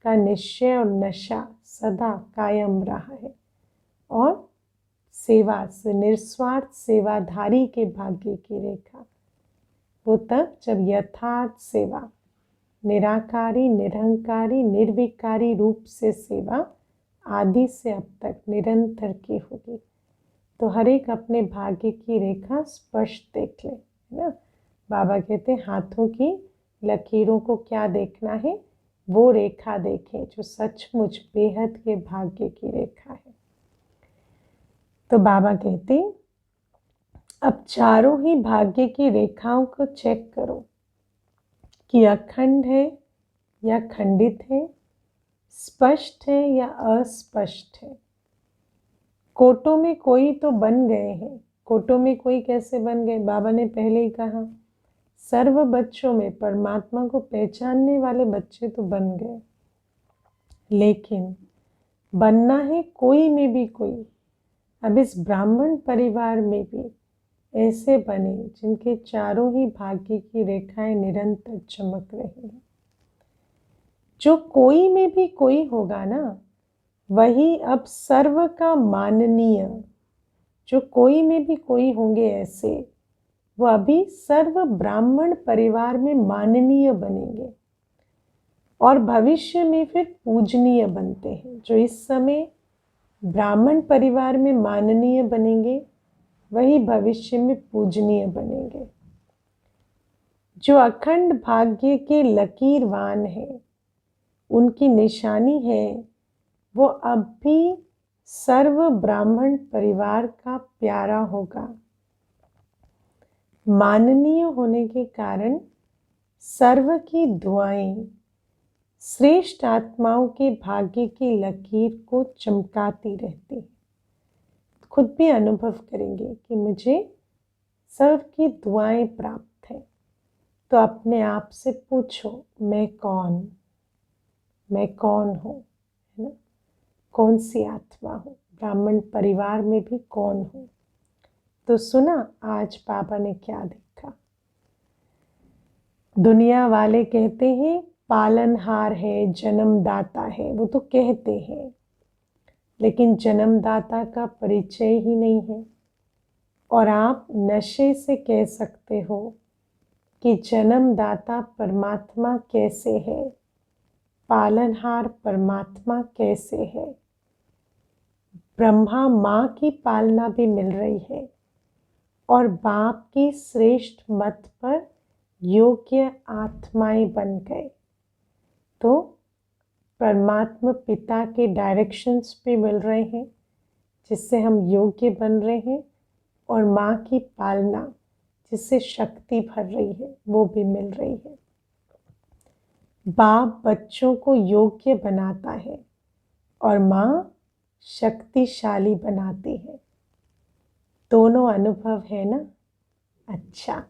का निश्चय और नशा सदा कायम रहा है। और सेवा से निस्वार्थ सेवाधारी के भाग्य की रेखा, वो तब जब यथार्थ सेवा निराकारी, निरहंकारी, निर्विकारी रूप से सेवा आदि से अब तक निरंतर की होगी। तो हर एक अपने भाग्य की रेखा स्पष्ट देख ले, है ना। बाबा कहते हाथों की लकीरों को क्या देखना है? वो रेखा देखें जो सचमुच बेहद के भाग्य की रेखा है। तो बाबा कहते अब चारों ही भाग्य की रेखाओं को चेक करो कि अखंड है या खंडित है, स्पष्ट है या अस्पष्ट है। कोटों में कोई तो बन गए हैं। कोटों में कोई कैसे बन गए? बाबा ने पहले ही कहा सर्व बच्चों में परमात्मा को पहचानने वाले बच्चे तो बन गए, लेकिन बनना है कोई में भी कोई। अब इस ब्राह्मण परिवार में भी ऐसे बने जिनके चारों ही भाग्य की रेखाएं निरंतर चमक रही हैं। जो कोई में भी कोई होगा ना, वही अब सर्व का माननीय, जो कोई में भी कोई होंगे ऐसे, वो अभी सर्व ब्राह्मण परिवार में माननीय बनेंगे और भविष्य में फिर पूजनीय बनते हैं। जो इस समय ब्राह्मण परिवार में माननीय बनेंगे वही भविष्य में पूजनीय बनेंगे। जो अखंड भाग्य के लकीरवान हैं, उनकी निशानी है वो अब भी सर्व ब्राह्मण परिवार का प्यारा होगा। माननीय होने के कारण सर्व की दुआएं श्रेष्ठ आत्माओं के भाग्य की लकीर को चमकाती रहती है। खुद भी अनुभव करेंगे कि मुझे सर्व की दुआएं प्राप्त है। तो अपने आप से पूछो, मैं कौन हूँ, है ना? कौन सी आत्मा हूँ? ब्राह्मण परिवार में भी कौन हूँ? तो सुना आज बाबा ने क्या देखा। दुनिया वाले कहते हैं पालनहार है, जन्मदाता है, वो तो कहते हैं, लेकिन जन्मदाता का परिचय ही नहीं है। और आप नशे से कह सकते हो कि जन्मदाता परमात्मा कैसे है, पालनहार परमात्मा कैसे है। ब्रह्मा माँ की पालना भी मिल रही है और बाप की श्रेष्ठ मत पर योग्य आत्माएं बन गए। तो परमात्मा पिता के डायरेक्शंस भी मिल रहे हैं जिससे हम योग्य बन रहे हैं, और माँ की पालना जिससे शक्ति भर रही है वो भी मिल रही है। बाप बच्चों को योग्य बनाता है और माँ शक्तिशाली बनाती है। दोनों अनुभव है ना? अच्छा,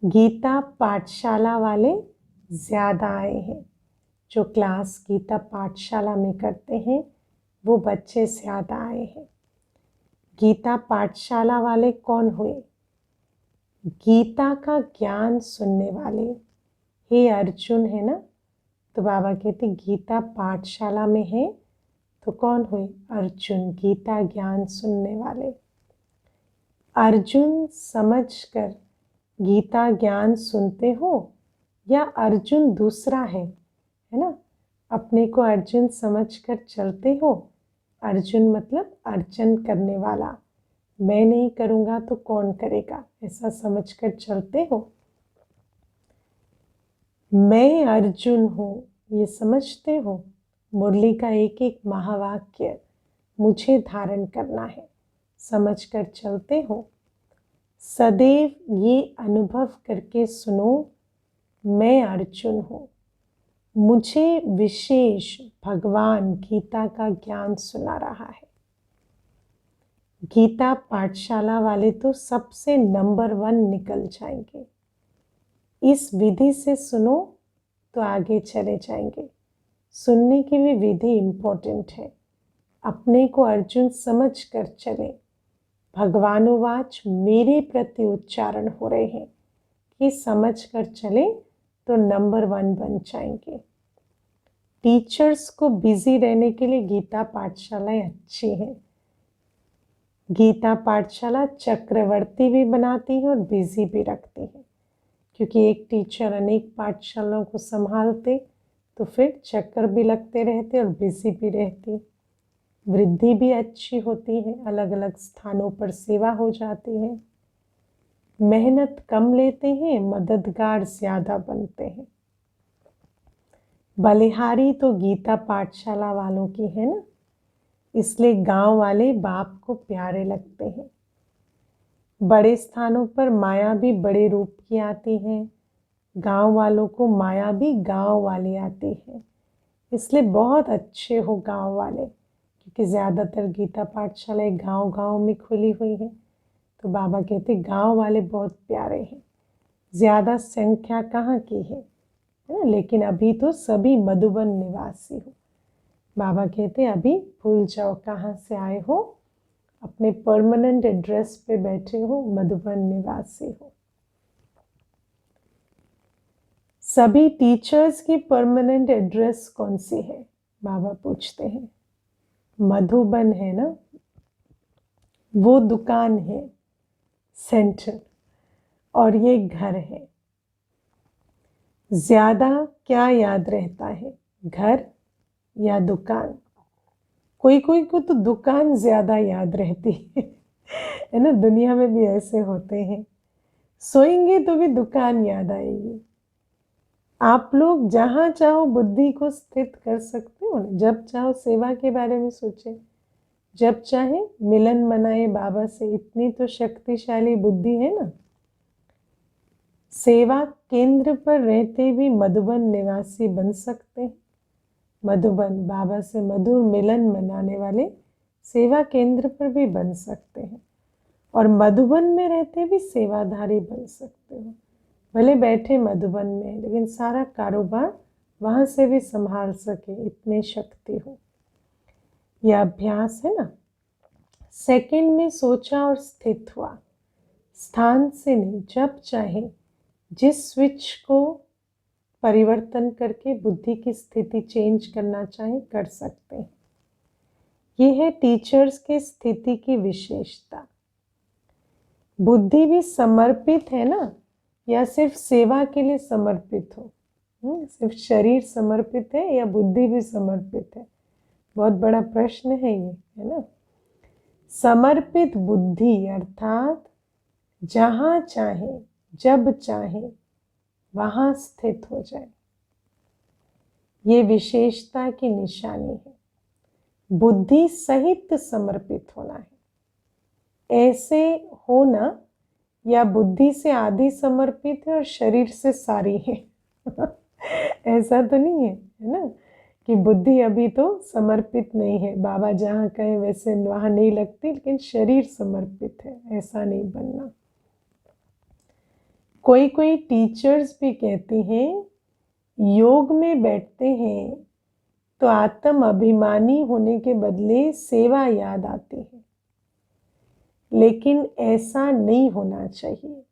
गीता पाठशाला वाले ज़्यादा आए हैं। जो क्लास गीता पाठशाला में करते हैं वो बच्चे ज़्यादा आए हैं। गीता पाठशाला वाले कौन हुए? गीता का ज्ञान सुनने वाले। हे अर्जुन, है ना? तो बाबा कहते गीता पाठशाला में है तो कौन हुए? अर्जुन, गीता ज्ञान सुनने वाले। अर्जुन समझकर गीता ज्ञान सुनते हो या अर्जुन दूसरा है ना? अपने को अर्जुन समझकर चलते हो। अर्जुन मतलब अर्जन करने वाला, मैं नहीं करूँगा तो कौन करेगा, ऐसा समझकर चलते हो। मैं अर्जुन हूँ ये समझते हो। मुरली का एक एक महावाक्य मुझे धारण करना है, समझकर चलते हो। सदैव ये अनुभव करके सुनो, मैं अर्जुन हूँ, मुझे विशेष भगवान गीता का ज्ञान सुना रहा है। गीता पाठशाला वाले तो सबसे नंबर 1 निकल जाएंगे। इस विधि से सुनो तो आगे चले जाएंगे। सुनने की भी विधि इम्पोर्टेंट है। अपने को अर्जुन समझ कर चले। भगवानुवाच मेरे प्रति उच्चारण हो रहे हैं कि समझ कर चले तो नंबर 1 बन जाएंगे। टीचर्स को बिजी रहने के लिए गीता पाठशालाएं अच्छी हैं। गीता पाठशाला चक्रवर्ती भी बनाती है और बिजी भी रखती है, क्योंकि एक टीचर अनेक पाठशालाओं को संभालते तो फिर चक्कर भी लगते रहते और बिजी भी रहती। वृद्धि भी अच्छी होती है, अलग अलग स्थानों पर सेवा हो जाती है। मेहनत कम लेते हैं, मददगार ज़्यादा बनते हैं। बलिहारी तो गीता पाठशाला वालों की है ना, इसलिए गांव वाले बाप को प्यारे लगते हैं। बड़े स्थानों पर माया भी बड़े रूप की आती है, गांव वालों को माया भी गांव वाली आती है। इसलिए बहुत अच्छे हो गांव वाले, क्योंकि ज़्यादातर गीता पाठशालाएं गांव-गांव में खुली हुई हैं। तो बाबा कहते गांव वाले बहुत प्यारे हैं। ज़्यादा संख्या कहाँ की है ना? लेकिन अभी तो सभी मधुबन निवासी हो। बाबा कहते अभी भूल जाओ कहाँ से आए हो, अपने परमानेंट एड्रेस पे बैठे हो, मधुबन निवासी हो। सभी टीचर्स की परमानेंट एड्रेस कौन सी है? बाबा पूछते हैं। मधुबन है ना, वो दुकान है सेंटर, और ये घर है। ज्यादा क्या याद रहता है, घर या दुकान? कोई कोई को तो दुकान ज्यादा याद रहती है ना, दुनिया में भी ऐसे होते हैं। सोएंगे तो भी दुकान याद आएगी। आप लोग जहां चाहो बुद्धि को स्थित कर सकते हो ना। जब चाहो सेवा के बारे में सोचे, जब चाहे मिलन मनाए बाबा से। इतनी तो शक्तिशाली बुद्धि है ना। सेवा केंद्र पर रहते भी मधुबन निवासी बन सकते हैं। मधुबन, बाबा से मधुर मिलन मनाने वाले सेवा केंद्र पर भी बन सकते हैं। और मधुबन में रहते भी सेवाधारी बन सकते हो। भले बैठे मधुबन में, लेकिन सारा कारोबार वहां से भी संभाल सके, इतनी शक्ति हो। यह अभ्यास है ना। सेकंड में सोचा और स्थित हुआ, स्थान से नहीं, जब चाहे जिस स्विच को परिवर्तन करके बुद्धि की स्थिति चेंज करना चाहे कर सकते हैं। ये है टीचर्स के स्थिति की विशेषता। बुद्धि भी समर्पित है ना, या सिर्फ सेवा के लिए समर्पित हो? सिर्फ शरीर समर्पित है या बुद्धि भी समर्पित है? बहुत बड़ा प्रश्न है ये, है ना। समर्पित बुद्धि अर्थात जहां चाहे जब चाहे वहां स्थित हो जाए, ये विशेषता की निशानी है। बुद्धि सहित समर्पित होना है। ऐसे होना या बुद्धि से आधी समर्पित है और शरीर से सारी है ऐसा तो नहीं है ना, कि बुद्धि अभी तो समर्पित नहीं है, बाबा जहाँ कहे वैसे वहां नहीं लगती, लेकिन शरीर समर्पित है। ऐसा नहीं बनना। कोई कोई टीचर्स भी कहती हैं, योग में बैठते हैं तो आत्म अभिमानी होने के बदले सेवा याद आती है। लेकिन ऐसा नहीं होना चाहिए,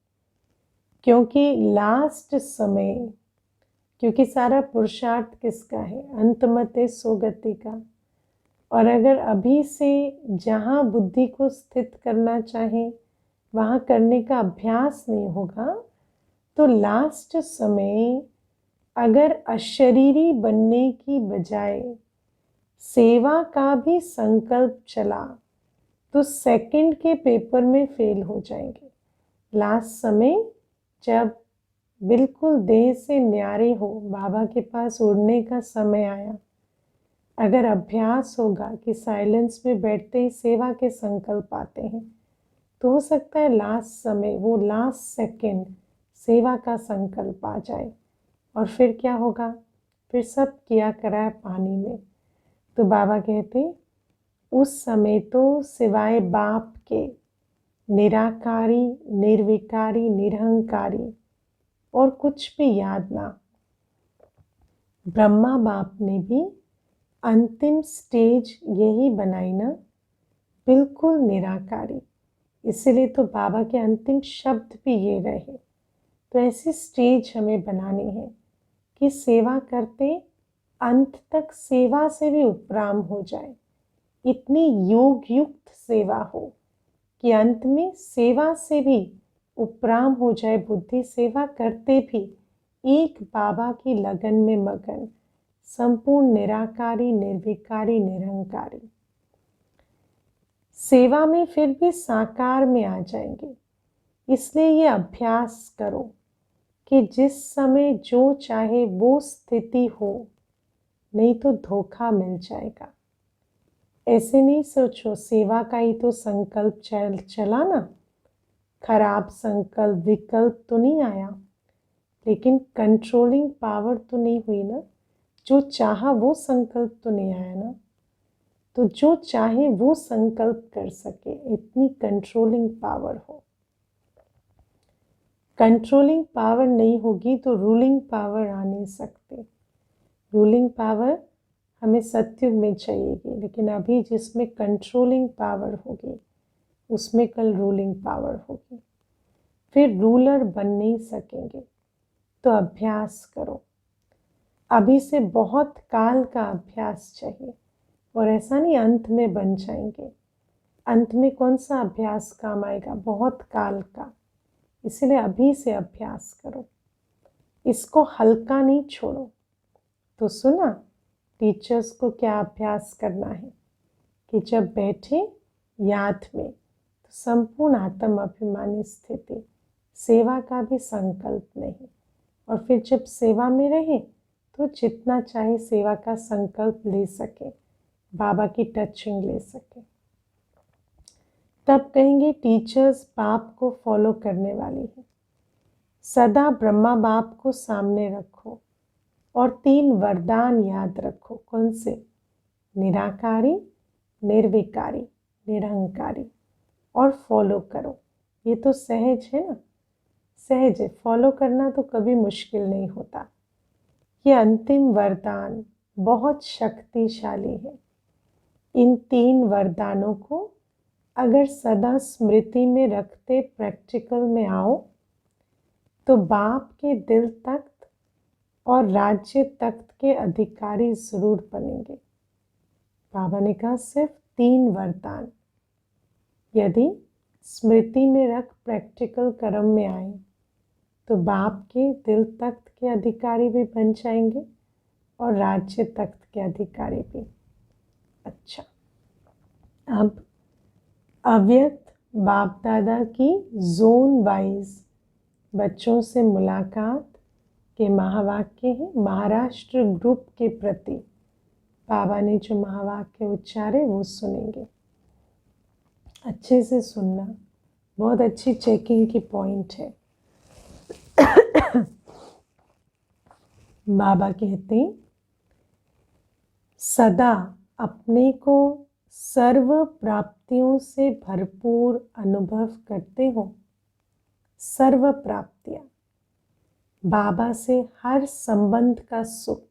क्योंकि लास्ट समय, क्योंकि सारा पुरुषार्थ किसका है? अंतमते सोगति का। और अगर अभी से जहाँ बुद्धि को स्थित करना चाहे वहाँ करने का अभ्यास नहीं होगा, तो लास्ट समय अगर अशरीरी बनने की बजाय सेवा का भी संकल्प चला, तो सेकंड के पेपर में फेल हो जाएंगे। लास्ट समय जब बिल्कुल देह से न्यारे हो, बाबा के पास उड़ने का समय आया, अगर अभ्यास होगा कि साइलेंस में बैठते ही सेवा के संकल्प आते हैं, तो हो सकता है लास्ट समय, वो लास्ट सेकंड सेवा का संकल्प आ जाए। और फिर क्या होगा? फिर सब किया करा है पानी में। तो बाबा कहते, उस समय तो सिवाय बाप के निराकारी, निर्विकारी, निरहंकारी और कुछ भी याद ना। ब्रह्मा बाप ने भी अंतिम स्टेज यही बनाई ना, बिल्कुल निराकारी। इसलिए तो बाबा के अंतिम शब्द भी ये रहे। तो ऐसी स्टेज हमें बनानी है कि सेवा करते अंत तक सेवा से भी उपराम हो जाए। इतनी योग युक्त सेवा हो कि अंत में सेवा से भी उपराम हो जाए बुद्धि। सेवा करते भी एक बाबा की लगन में मगन, संपूर्ण निराकारी, निर्विकारी, निरहंकारी। सेवा में फिर भी साकार में आ जाएंगे। इसलिए ये अभ्यास करो कि जिस समय जो चाहे वो स्थिति हो, नहीं तो धोखा मिल जाएगा। ऐसे नहीं सोचो सेवा का ही तो संकल्प चला ना, खराब संकल्प विकल्प तो नहीं आया, लेकिन कंट्रोलिंग पावर तो नहीं हुई ना। जो चाहा वो संकल्प तो नहीं आया ना। तो जो चाहे वो संकल्प कर सके, इतनी कंट्रोलिंग पावर हो। कंट्रोलिंग पावर नहीं होगी तो रूलिंग पावर आ नहीं सकती। रूलिंग पावर हमें सत्युग में चाहिएगी, लेकिन अभी जिसमें कंट्रोलिंग पावर होगी उसमें कल रूलिंग पावर होगी। फिर रूलर बन नहीं सकेंगे। तो अभ्यास करो। अभी से बहुत काल का अभ्यास चाहिए। और ऐसा नहीं अंत में बन जाएंगे। अंत में कौन सा अभ्यास काम आएगा, बहुत काल का। इसलिए अभी से अभ्यास करो, इसको हल्का नहीं छोड़ो। तो सुना टीचर्स को क्या अभ्यास करना है कि जब बैठे याद में तो संपूर्ण आत्म अभिमानी स्थिति, सेवा का भी संकल्प नहीं, और फिर जब सेवा में रहे तो जितना चाहे सेवा का संकल्प ले सके, बाबा की टचिंग ले सके। तब कहेंगे टीचर्स बाप को फॉलो करने वाली है। सदा ब्रह्मा बाप को सामने रखो और 3 वरदान याद रखो। कौन से? निराकारी, निर्विकारी, निरहंकारी, और फॉलो करो। ये तो सहज है ना, सहज है, फॉलो करना तो कभी मुश्किल नहीं होता। ये अंतिम वरदान बहुत शक्तिशाली है। इन 3 वरदानों को अगर सदा स्मृति में रखते प्रैक्टिकल में आओ तो बाप के दिल तख्त और राज्य तख्त के अधिकारी जरूर बनेंगे। बाबा ने कहा सिर्फ 3 वरदान यदि स्मृति में रख प्रैक्टिकल कर्म में आए तो बाप के दिल तख्त के अधिकारी भी बन जाएंगे और राज्य तख्त के अधिकारी भी। अच्छा, अब अव्यक्त बाप दादा की जोन वाइज बच्चों से मुलाकात के महावाक्य हैं। महाराष्ट्र ग्रुप के प्रति बाबा ने जो महावाक्य उच्चारे वो सुनेंगे। अच्छे से सुनना, बहुत अच्छी चेकिंग की पॉइंट है। बाबा कहते हैं सदा अपने को सर्व प्राप्तियों से भरपूर अनुभव करते हो। सर्व प्राप्तियां, बाबा से हर संबंध का सुख,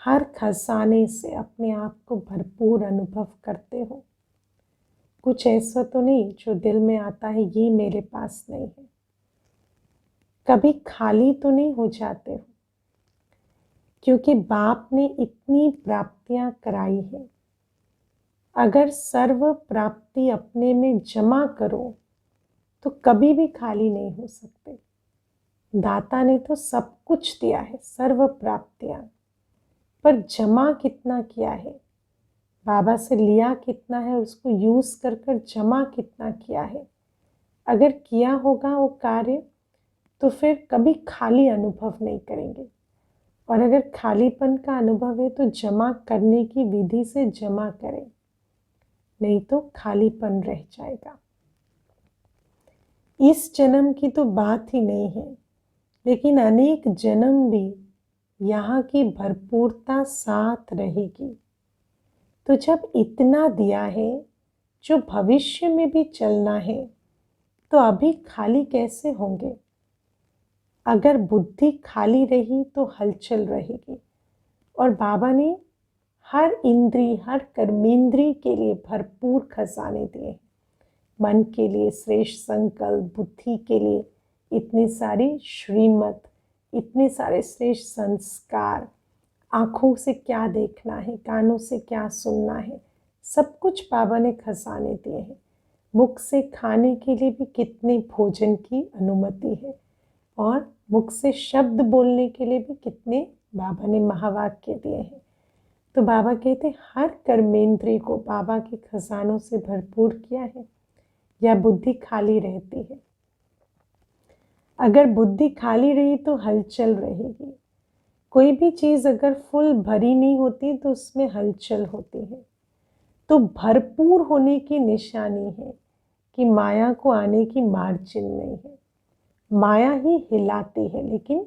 हर खजाने से अपने आप को भरपूर अनुभव करते हो। कुछ ऐसा तो नहीं जो दिल में आता है ये मेरे पास नहीं है। कभी खाली तो नहीं हो जाते हो, क्योंकि बाप ने इतनी प्राप्तियां कराई है। अगर सर्व प्राप्ति अपने में जमा करो तो कभी भी खाली नहीं हो सकते। दाता ने तो सब कुछ दिया है, सर्व प्राप्तियां, पर जमा कितना किया है, बाबा से लिया कितना है, उसको यूज कर कर जमा कितना किया है। अगर किया होगा वो कार्य तो फिर कभी खाली अनुभव नहीं करेंगे। और अगर खालीपन का अनुभव है तो जमा करने की विधि से जमा करें, नहीं तो खालीपन रह जाएगा। इस जन्म की तो बात ही नहीं है, लेकिन अनेक जन्म भी यहाँ की भरपूरता साथ रहेगी। तो जब इतना दिया है जो भविष्य में भी चलना है तो अभी खाली कैसे होंगे। अगर बुद्धि खाली रही तो हलचल रहेगी। और बाबा ने हर इंद्री, हर कर्मेंद्री के लिए भरपूर खजाने दिए हैं। मन के लिए श्रेष्ठ संकल्प, बुद्धि के लिए इतनी सारी श्रीमत, इतने सारे श्रेष्ठ संस्कार, आँखों से क्या देखना है, कानों से क्या सुनना है, सब कुछ बाबा ने खजाने दिए हैं। मुख से खाने के लिए भी कितने भोजन की अनुमति है, और मुख से शब्द बोलने के लिए भी कितने बाबा ने महावाक्य दिए हैं। तो बाबा कहते हर कर्मेंद्रिय को बाबा के खजानों से भरपूर किया है, या बुद्धि खाली रहती है। अगर बुद्धि खाली रही तो हलचल रहेगी। कोई भी चीज़ अगर फुल भरी नहीं होती तो उसमें हलचल होती है। तो भरपूर होने की निशानी है कि माया को आने की मार्जिन नहीं है। माया ही हिलाती है, लेकिन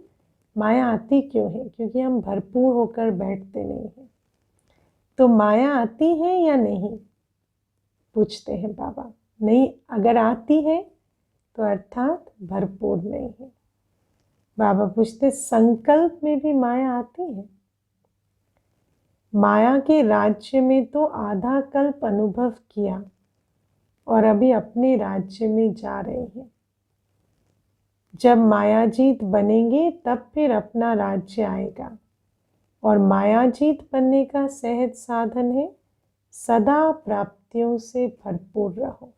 माया आती क्यों है? क्योंकि हम भरपूर होकर बैठते नहीं हैं। तो माया आती है या नहीं, पूछते हैं बाबा। नहीं, अगर आती है तो अर्थात भरपूर नहीं है। बाबा पूछते संकल्प में भी माया आती है? माया के राज्य में तो आधा कल्प अनुभव किया और अभी अपने राज्य में जा रहे हैं। जब मायाजीत बनेंगे तब फिर अपना राज्य आएगा और मायाजीत बनने का सहज साधन है सदा प्राप्तियों से भरपूर रहो,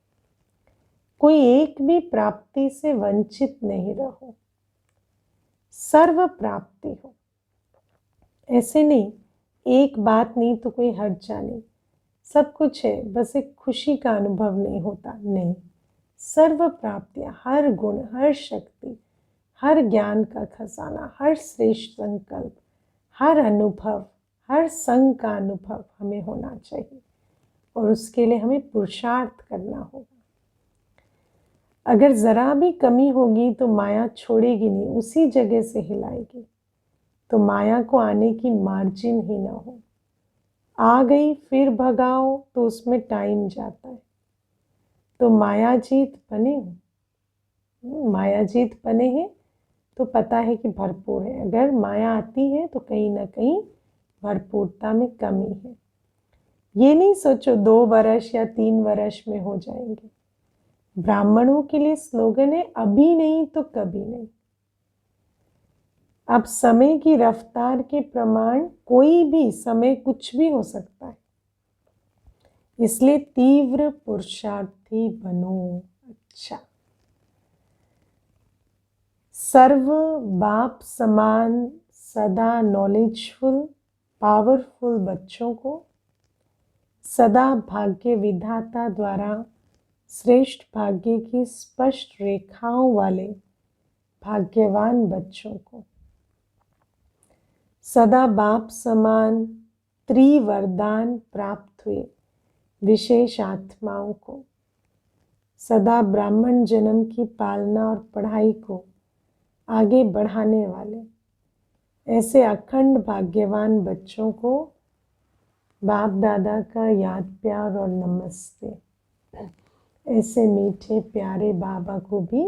कोई एक भी प्राप्ति से वंचित नहीं रहो, सर्व प्राप्ति हो। ऐसे नहीं, एक बात नहीं तो कोई हर्जा नहीं, सब कुछ है, बस एक खुशी का अनुभव नहीं होता। नहीं, सर्व प्राप्तियां, हर गुण, हर शक्ति, हर ज्ञान का खजाना, हर श्रेष्ठ संकल्प, हर अनुभव, हर संग का अनुभव हमें होना चाहिए और उसके लिए हमें पुरुषार्थ करना होगा। अगर जरा भी कमी होगी तो माया छोड़ेगी नहीं, उसी जगह से हिलाएगी। तो माया को आने की मार्जिन ही ना हो। आ गई फिर भगाओ तो उसमें टाइम जाता है। तो मायाजीत बने हो, मायाजीत बने हैं तो पता है कि भरपूर है। अगर माया आती है तो कहीं ना कहीं भरपूरता में कमी है। ये नहीं सोचो 2 वर्ष या 3 वर्ष में हो जाएंगे। ब्राह्मणों के लिए स्लोगन है, अभी नहीं तो कभी नहीं। अब समय की रफ्तार के प्रमाण कोई भी समय कुछ भी हो सकता है, इसलिए तीव्र पुरुषार्थी बनो। अच्छा, सर्व बाप समान सदा नॉलेजफुल पावरफुल बच्चों को सदा भाग्य विधाता द्वारा श्रेष्ठ भाग्य की स्पष्ट रेखाओं वाले भाग्यवान बच्चों को, सदा बाप समान त्रिवरदान प्राप्त हुए विशेष आत्माओं को, सदा ब्राह्मण जन्म की पालना और पढ़ाई को आगे बढ़ाने वाले ऐसे अखंड भाग्यवान बच्चों को बाप दादा का याद प्यार और नमस्ते। ऐसे मीठे प्यारे बाबा को भी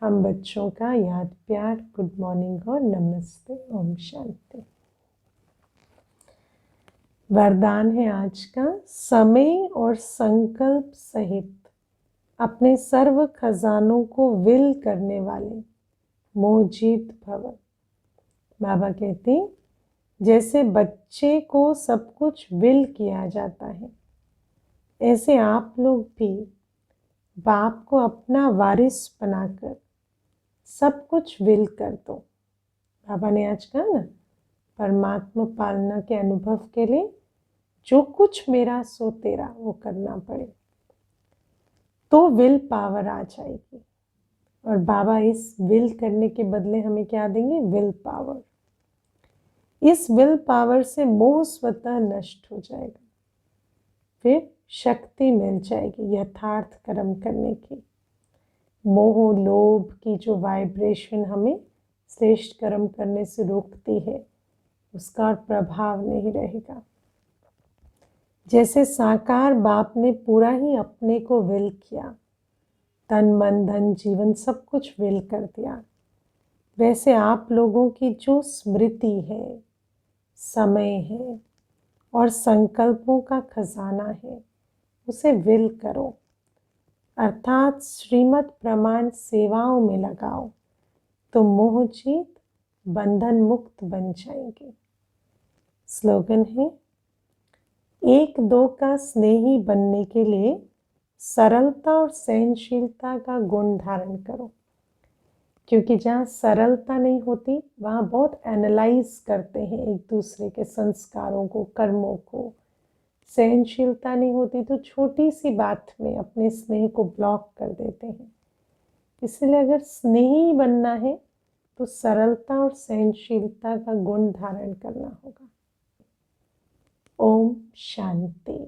हम बच्चों का याद प्यार, गुड मॉर्निंग और नमस्ते। ओम शांति। वरदान है आज का, समय और संकल्प सहित अपने सर्व खजानों को विल करने वाले मोहजीत भव। बाबा कहते हैं जैसे बच्चे को सब कुछ विल किया जाता है, ऐसे आप लोग भी बाप को अपना वारिस बनाकर सब कुछ विल कर दो। बाबा ने आज कहा ना, परमात्मा पालना के अनुभव के लिए जो कुछ मेरा सो तेरा वो करना पड़े, तो विल पावर आ जाएगी। और बाबा इस विल करने के बदले हमें क्या देंगे? Will power. इस विल पावर से मोह स्वतः नष्ट हो जाएगा, फिर शक्ति मिल जाएगी यथार्थ कर्म करने की। मोह लोभ की जो वाइब्रेशन हमें श्रेष्ठ कर्म करने से रोकती है, उसका प्रभाव नहीं रहेगा। जैसे साकार बाप ने पूरा ही अपने को विल किया, तन मन धन जीवन सब कुछ विल कर दिया, वैसे आप लोगों की जो स्मृति है, समय है और संकल्पों का खजाना है, उसे विल करो, अर्थात श्रीमत प्रमाण सेवाओं में लगाओ, तो मोहजीत बंधन मुक्त बन जाएंगे। स्लोगन है, 1-2 का स्नेही बनने के लिए सरलता और सहनशीलता का गुण धारण करो, क्योंकि जहाँ सरलता नहीं होती वहाँ बहुत एनालाइज करते हैं एक दूसरे के संस्कारों को, कर्मों को। सहनशीलता नहीं होती तो छोटी सी बात में अपने स्नेह को ब्लॉक कर देते हैं। इसलिए अगर स्नेही बनना है तो सरलता और सहनशीलता का गुण धारण करना होगा। ओम शांति।